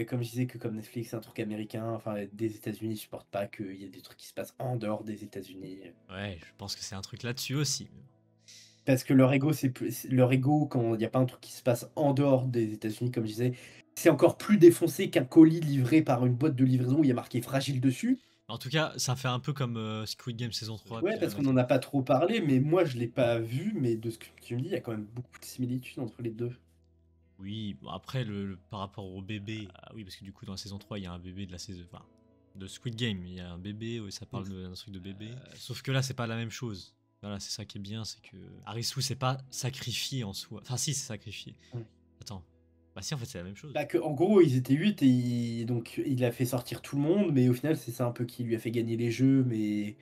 comme je disais, que comme Netflix, c'est un truc américain, enfin, des États-Unis, ils supportent pas qu'il y ait des trucs qui se passent en dehors des États-Unis. Ouais, je pense que c'est un truc là-dessus aussi. Parce que leur ego, leur ego, quand il y a pas un truc qui se passe en dehors des États-Unis, comme je disais, c'est encore plus défoncé qu'un colis livré par une boîte de livraison où il y a marqué fragile dessus. En tout cas, ça fait un peu comme Squid Game saison 3. Ouais, Pila, parce qu'on en a pas trop parlé, mais moi je l'ai pas vu, mais de ce que tu me dis, il y a quand même beaucoup de similitudes entre les 2. Oui, bon, après, par rapport au bébé, oui, parce que du coup, dans la saison 3, il y a un bébé de la saison. Enfin, de Squid Game, il y a un bébé, oui, ça parle d'un truc de bébé. Sauf que là, c'est pas la même chose. Voilà, c'est ça qui est bien, c'est que Harisu, c'est pas sacrifié en soi. Enfin, si, c'est sacrifié. Mmh. Attends. Bah, si, en fait, c'est la même chose. Bah, que en gros, ils étaient 8 et donc il a fait sortir tout le monde, mais au final, c'est ça un peu qui lui a fait gagner les jeux, mais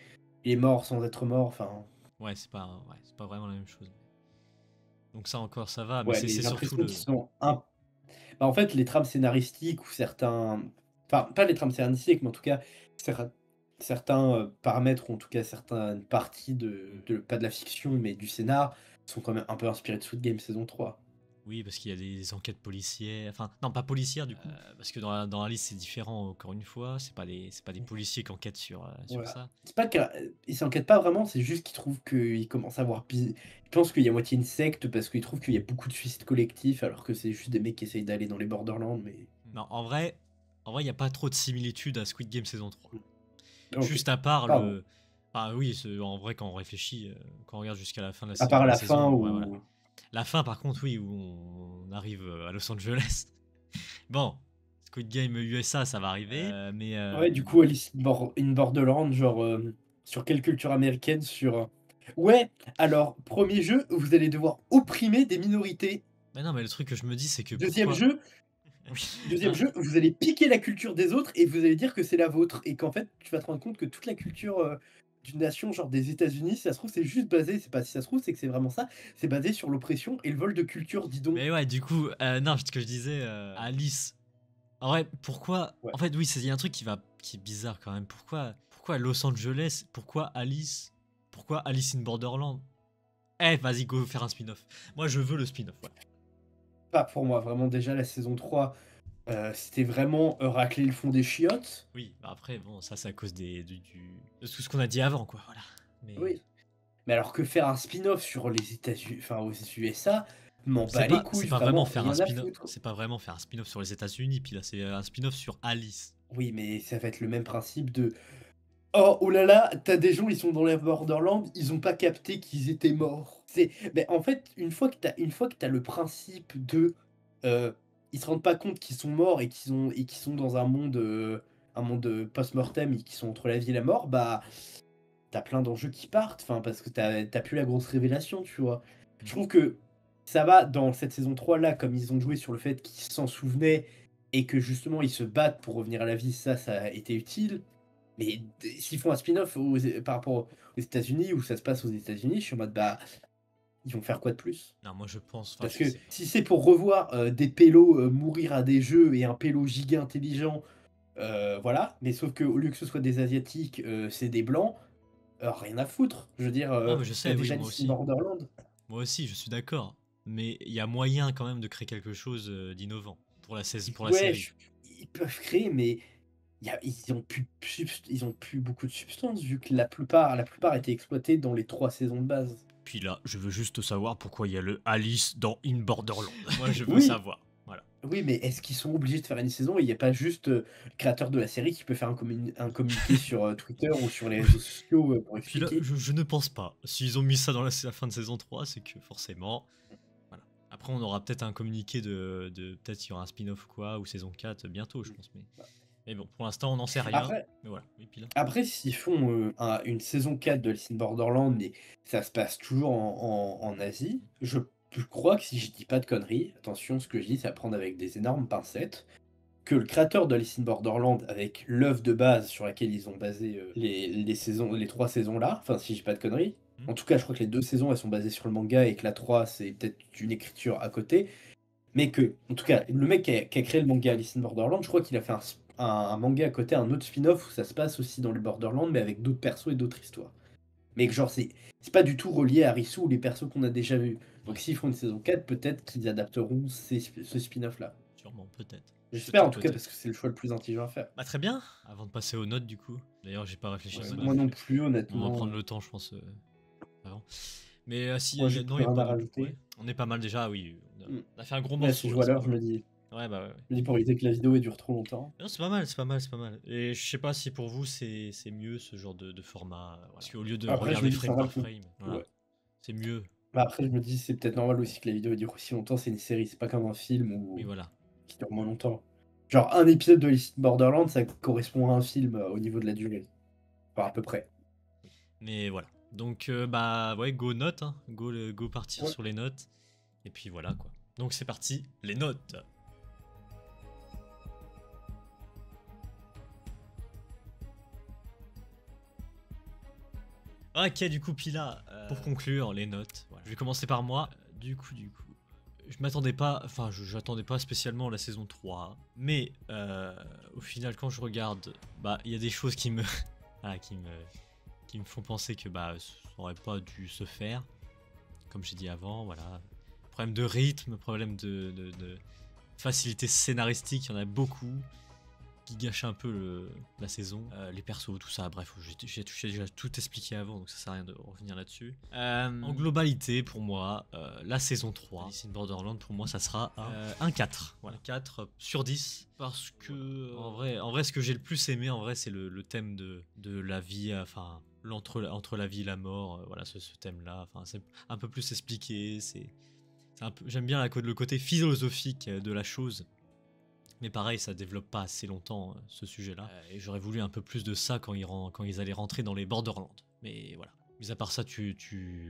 il est mort sans être mort, enfin, Ouais, c'est pas vraiment la même chose. Donc, ça encore, ça va, mais ouais, mais c'est j'ai surtout l'impression le. qu'ils sont un bah, en fait, les trames scénaristiques ou certains enfin, pas les trames scénaristiques, mais en tout cas, certains, paramètres ou en tout cas certaines parties de pas de la fiction, mais du scénar, sont quand même un peu inspirés de Squid Game saison 3. Oui, parce qu'il y a des enquêtes policières. Enfin, non, pas policières du coup. Parce que dans la liste, c'est différent, encore une fois. C'est pas des policiers qui enquêtent sur Voilà. ça. C'est pas qu'ils s'enquêtent pas vraiment, c'est juste qu'ils trouvent qu'ils commencent à avoir ils pensent qu'il y a moitié une secte parce qu'ils trouvent qu'il y a beaucoup de suicides collectifs alors que c'est juste des mecs qui essayent d'aller dans les Borderlands, mais Non, en vrai, il n'y a pas trop de similitudes à Squid Game saison 3. OK, Juste à part pardon. le. Ah oui, en vrai, quand on réfléchit, quand on regarde jusqu'à la fin de la, À part la la fin saison, ouais, voilà. où La fin, par contre, oui, où on arrive à Los Angeles. Bon, Squid Game USA, ça va arriver, mais ouais, du coup, Alice in Borderland, genre, sur quelle culture américaine? Ouais, alors, premier jeu, vous allez devoir opprimer des minorités. mais non, mais le truc que je me dis, c'est que Deuxième pourquoi. jeu Oui. deuxième jeu, vous allez piquer la culture des autres et vous allez dire que c'est la vôtre et qu'en fait, tu vas te rendre compte que toute la culture, d'une nation, genre des États-Unis, si ça se trouve, c'est juste basé c'est pas si ça se trouve, c'est que c'est vraiment ça, c'est basé sur l'oppression et le vol de culture, dis donc. Mais ouais, du coup, non, ce que je disais, Alice. En vrai, pourquoi. Ouais. En fait, oui, il y a un truc qui est bizarre quand même. Pourquoi Los Angeles? Pourquoi Alice? Pourquoi Alice in Borderland? Eh, vas-y, go faire un spin-off. Moi, je veux le spin-off, ouais. Pas pour moi, vraiment déjà la saison 3, c'était vraiment, racler le fond des chiottes. Oui, bah après, bon, ça, c'est à cause de tout ce qu'on a dit avant, quoi, voilà. Mais. Oui. Mais alors que faire un spin-off sur les États-Unis, enfin aux USA, m'en C'est bats les pas, c'est couilles, pas vraiment vraiment faire un rien à spin-off. foutre. C'est pas vraiment faire un spin-off sur les États-Unis, puis là, c'est un spin-off sur Alice. Oui, mais ça va être le même principe de oh, oh là là, t'as des gens, ils sont dans les Borderlands, ils ont pas capté qu'ils étaient morts. Mais en fait, une fois que t'as le principe de, heu, ils se rendent pas compte qu'ils sont morts et qu'ils sont dans un monde, post-mortem et qu'ils sont entre la vie et la mort, bah, t'as plein d'enjeux qui partent, enfin, parce que t'as plus la grosse révélation, tu vois? Mm. Je trouve que ça va dans cette saison 3 là, comme ils ont joué sur le fait qu'ils s'en souvenaient et que justement ils se battent pour revenir à la vie, ça a été utile. Mais s'ils font un spin-off par rapport aux États-Unis, où ça se passe aux États-Unis, je suis en mode, bah, ils vont faire quoi de plus? Non, moi je pense, enfin, Parce je que sais. si c'est pour revoir des pélos mourir à des jeux et un pélo giga intelligent, voilà, mais sauf qu'au lieu que ce soit des Asiatiques, c'est des Blancs, rien à foutre. Je veux dire, Non, mais je t'as sais, oui, déjà moi Alice in aussi. Borderland. Moi aussi, je suis d'accord. Mais il y a moyen quand même de créer quelque chose d'innovant pour pour la Ouais, série. ils peuvent créer, mais ils ont plus beaucoup de substance, vu que la plupart étaient exploités dans les 3 saisons de base. Puis là, je veux juste savoir pourquoi il y a le Alice dans In Borderland. Moi, je veux Oui, savoir. Voilà. oui, mais est-ce qu'ils sont obligés de faire une saison et il n'y a pas juste, le créateur de la série qui peut faire un communiqué sur, Twitter ou sur les réseaux sociaux, pour Puis là, expliquer? je ne pense pas. S'ils ont mis ça dans la fin de saison 3, c'est que forcément. Voilà. Après, on aura peut-être un communiqué peut-être qu'il y aura un spin-off ou quoi, ou saison 4 bientôt, je pense. Mais bon, pour l'instant, on n'en sait rien. Après Mais voilà. Et puis là. après s'ils font, une saison 4 de Alice in Borderland, mais ça se passe toujours en Asie, je crois que si je dis pas de conneries, attention, ce que je dis, c'est à prendre avec des énormes pincettes, que le créateur de Alice in Borderland, avec l'œuvre de base sur laquelle ils ont basé, les 3 saisons là, enfin si j'ai pas de conneries. Hmm. En tout cas, je crois que les 2 saisons, elles sont basées sur le manga et que la 3 c'est peut-être une écriture à côté. Mais que, en tout cas, le mec qui a créé le manga Alice in Borderland, je crois qu'il a fait un manga à côté, un autre spin-off où ça se passe aussi dans les Borderlands, mais avec d'autres persos et d'autres histoires. Mais que genre, c'est pas du tout relié à Risu ou les persos qu'on a déjà vus. Donc Ouais, s'ils font une saison 4, peut-être qu'ils adapteront ce spin-off là. sûrement, peut-être. J'espère en Peut-être, tout cas parce peut-être. que c'est le choix le plus intelligent à faire. Bah, très bien. Avant de passer aux notes, du coup. D'ailleurs, j'ai pas réfléchi aux Ouais, notes. moi non plus, On va honnêtement. prendre le temps, je pense, avant. Mais si, Moi, j'ai non, plus il y a rien pas à de. Ouais. rajouter. On est pas mal déjà, oui. Mm. On a fait un gros Là, si morceau, je là, vois c'est l'heure, pas je me mal. dis, Ouais, bah ouais. je me dis pour éviter que la vidéo elle dure trop longtemps. Non, c'est pas mal, c'est pas mal, c'est pas mal. Et je sais pas si pour vous c'est mieux ce genre de format. Voilà. Parce qu'au lieu de Après, je me regarder dis, c'est frame normal par que. frame, voilà, Ouais. c'est mieux. Bah, après, je me dis, c'est peut-être normal aussi que la vidéo dure aussi longtemps. C'est une série, c'est pas comme un film Oui, ou voilà. qui dure moins longtemps. Genre, un épisode de Alice in Borderland, ça correspond à un film au niveau de la durée. Enfin, à peu près. Mais voilà. Donc, bah ouais, go notes, hein. Go partir Ouais. sur les notes. Et puis voilà quoi. Donc c'est parti, les notes. Ok, du coup, Pila, pour conclure les notes, voilà. Je vais commencer par moi. Du coup, je m'attendais pas, enfin, j'attendais pas spécialement la saison 3, mais au final, quand je regarde, bah, il y a des choses qui me, voilà, qui me font penser que bah, ça aurait pas dû se faire, comme j'ai dit avant, voilà. Problème de rythme, problème de facilité scénaristique, il y en a beaucoup qui gâche un peu la saison, les persos, tout ça, bref, j'ai déjà tout expliqué avant, donc ça sert à rien de revenir là-dessus. En globalité, pour moi, la saison 3, Alice in Borderland, pour moi, ça sera un 4. Voilà, 4 sur 10, parce que, en vrai, ce que j'ai le plus aimé, en vrai, c'est le thème de la vie, enfin, entre la vie et la mort, voilà, ce thème-là, enfin, c'est un peu plus expliqué, j'aime bien le côté philosophique de la chose. Mais pareil, ça développe pas assez longtemps ce sujet-là. Et j'aurais voulu un peu plus de ça quand ils allaient rentrer dans les Borderlands. Mais voilà. Mis à part ça,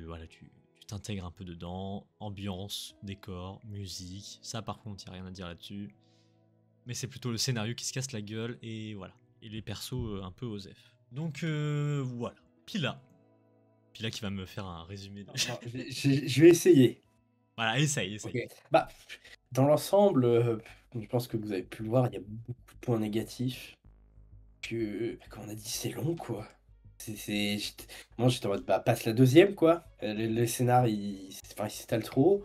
voilà, tu t'intègres un peu dedans. Ambiance, décor, musique. Ça, par contre, il n'y a rien à dire là-dessus. Mais c'est plutôt le scénario qui se casse la gueule. Et voilà. Et les persos un peu osef. Donc voilà. Pila qui va me faire un résumé. Enfin, je vais essayer. Voilà, essaye. Ok. Bah, dans l'ensemble, je pense que vous avez pu le voir, il y a beaucoup de points négatifs. Comme on a dit, c'est long, quoi. Moi, j'étais en mode, bah, passe la deuxième, quoi. Les scénars, enfin, ils s'étalent trop.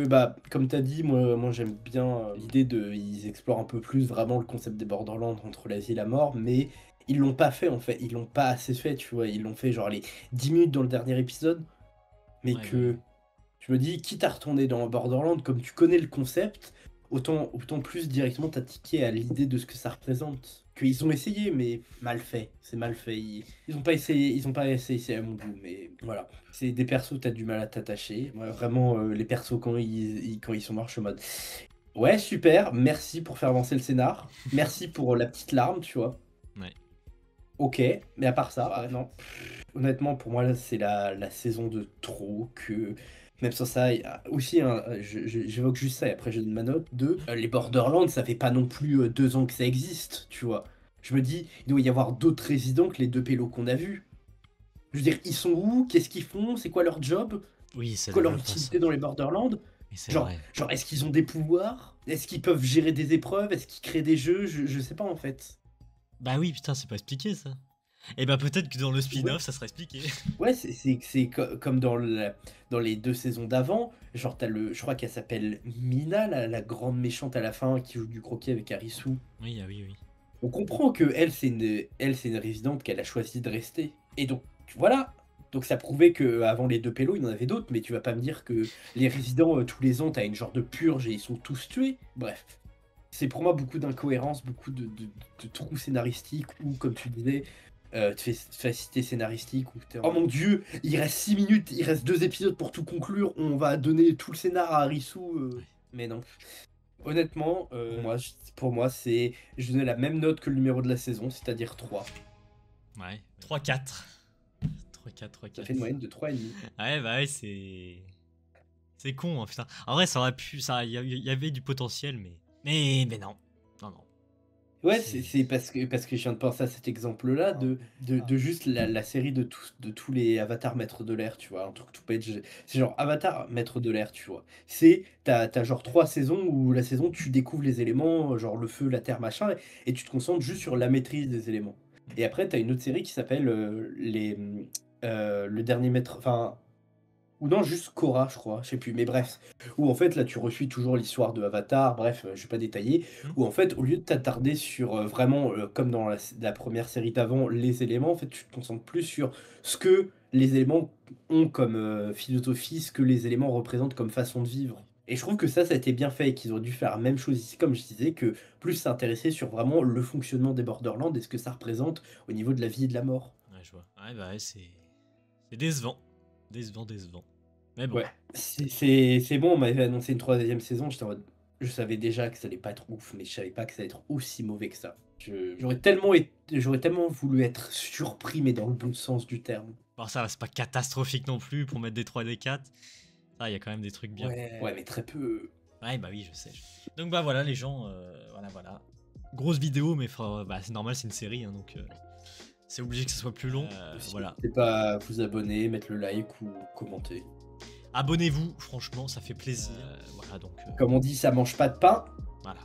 Bah, comme tu as dit, moi j'aime bien l'idée ils explorent un peu plus vraiment le concept des Borderlands entre la vie et la mort, mais ils l'ont pas fait en fait, ils l'ont pas assez fait, tu vois. Ils l'ont fait genre les 10 minutes dans le dernier épisode, mais Ouais, bah oui. que je me dis, quitte à retourner dans Borderlands, comme tu connais le concept, autant plus directement t'attaquer à l'idée de ce que ça représente. Qu'ils ont essayé, mais mal fait. C'est mal fait. Ils ont pas essayé, c'est à mon goût, mais voilà. C'est des persos, t'as du mal à t'attacher. Moi, vraiment, les persos, quand ils sont morts, je suis en mode. Ouais, super, merci pour faire avancer le scénar. Merci pour la petite larme, tu vois. Ouais. Ok, mais à part ça, non. Honnêtement, pour moi, là, c'est la saison de trop que. Même sans ça, aussi, hein, j'évoque juste ça et après je donne ma note. Les Borderlands, ça fait pas non plus 2 ans que ça existe, tu vois. Je me dis, il doit y avoir d'autres résidents que les 2 pélos qu'on a vus. Je veux dire, ils sont où? Qu'est-ce qu'ils font? C'est quoi leur job? Oui, C'est ça quoi leur développe pas ça. utilité dans les Borderlands? Mais c'est Genre, vrai. genre est-ce qu'ils ont des pouvoirs? Est-ce qu'ils peuvent gérer des épreuves? Est-ce qu'ils créent des jeux? Je sais pas en fait. Bah oui, putain, c'est pas expliqué ça. Et bah peut-être que dans le Ouais. spin-off, ça sera expliqué. Ouais, c'est comme dans les 2 saisons d'avant. Genre, je crois qu'elle s'appelle Mina, la grande méchante à la fin qui joue du croquet avec Arisu. Oui, ah oui, oui. On comprend que elle, c'est une résidente qu'elle a choisi de rester. Et donc, voilà. Donc ça prouvait qu'avant les 2 pélos, il y en avait d'autres, mais tu vas pas me dire que les résidents, tous les ans, t'as une genre de purge et ils sont tous tués. Bref. C'est pour moi beaucoup d'incohérences, beaucoup de trous scénaristiques, ou comme tu disais, de facilité scénaristique, où oh mon dieu, il reste 6 minutes, il reste 2 épisodes pour tout conclure, on va donner tout le scénar à Arisu. Ouais. Mais non. Honnêtement, pour moi, je donnais la même note que le numéro de la saison, c'est-à-dire 3. Ouais. 3-4. 3-4, Ça 3-4. fait une moyenne de 3,5. Ouais, bah ouais, c'est con, hein, putain. En vrai, ça aurait pu. Il y avait du potentiel, mais. Mais non. Non, non. Ouais, C'est- c'est parce que je viens de penser à cet exemple-là, de juste la série de tous les avatars maîtres de l'air, tu vois. Un truc tout bête. C'est genre Avatar maître de l'air, tu vois. T'as genre 3 saisons où la saison, tu découvres les éléments, genre le feu, la terre, machin, et tu te concentres juste sur la maîtrise des éléments. Et après, t'as une autre série qui s'appelle Le Dernier Maître. Enfin. Ou non, juste Korra, je crois, je sais plus, mais bref. Où en fait, là, tu reçus toujours l'histoire de Avatar, bref, je vais pas détailler. Hmm. Où en fait, au lieu de t'attarder sur vraiment, comme dans la première série d'avant, les éléments, en fait, tu te concentres plus sur ce que les éléments ont comme philosophie, ce que les éléments représentent comme façon de vivre. Et je trouve que ça a été bien fait et qu'ils auraient dû faire la même chose ici, comme je disais, que plus s'intéresser sur vraiment le fonctionnement des Borderlands et ce que ça représente au niveau de la vie et de la mort. Ouais, je vois. Ouais, bah ouais, c'est décevant. Décevant, décevant. Mais bon. Ouais, c'est bon, on m'avait annoncé une 3e saison, j'étais en mode. Je savais déjà que ça allait pas être ouf, mais je savais pas que ça allait être aussi mauvais que ça. J'aurais tellement voulu être surpris, mais dans le bon sens du terme. Alors ça, c'est pas catastrophique non plus pour mettre des 3 des 4. Ça, il y a quand même des trucs bien. Ouais, mais très peu. Ouais, bah oui, je sais. Donc bah voilà, les gens, voilà. Grosse vidéo, mais bah, c'est normal, c'est une série, hein, donc c'est obligé que ce soit plus long. Voilà. N'hésitez pas à vous abonner, mettre le like ou commenter. Abonnez-vous, franchement, ça fait plaisir. Voilà, donc. Comme on dit, ça mange pas de pain. Voilà.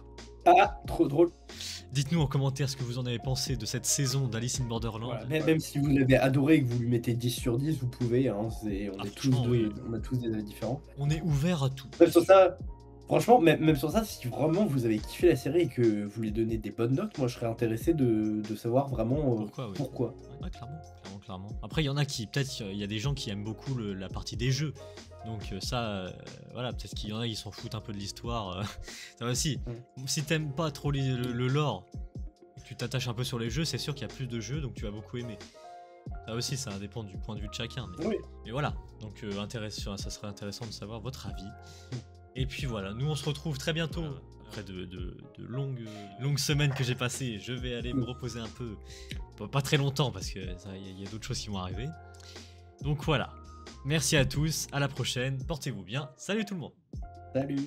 Pas trop drôle. Dites-nous en commentaire ce que vous en avez pensé de cette saison d'Alice in Borderland. Voilà, même si vous l'avez adoré et que vous lui mettez 10 sur 10, vous pouvez. Hein, Oui. On a tous des avis différents. On est ouvert à tout. Même sur ça, franchement, même sur ça, si vraiment vous avez kiffé la série et que vous lui donnez des bonnes notes, moi je serais intéressé de savoir vraiment pourquoi. Ouais, clairement. Après, il y en a qui, peut-être, il y a des gens qui aiment beaucoup la partie des jeux. Donc ça, voilà, peut-être qu'il y en a qui s'en foutent un peu de l'histoire. Ça aussi, si t'aimes pas trop le lore, et que tu t'attaches un peu sur les jeux, c'est sûr qu'il y a plus de jeux, donc tu vas beaucoup aimer. Ça aussi, ça dépend du point de vue de chacun. Mais voilà, donc ça serait intéressant de savoir votre avis. Et puis voilà, nous on se retrouve très bientôt. Après de longues semaines que j'ai passées, je vais aller me reposer un peu. Pas très longtemps parce que y a d'autres choses qui vont arriver. Donc voilà. Merci à tous, à la prochaine, portez-vous bien. Salut tout le monde. Salut.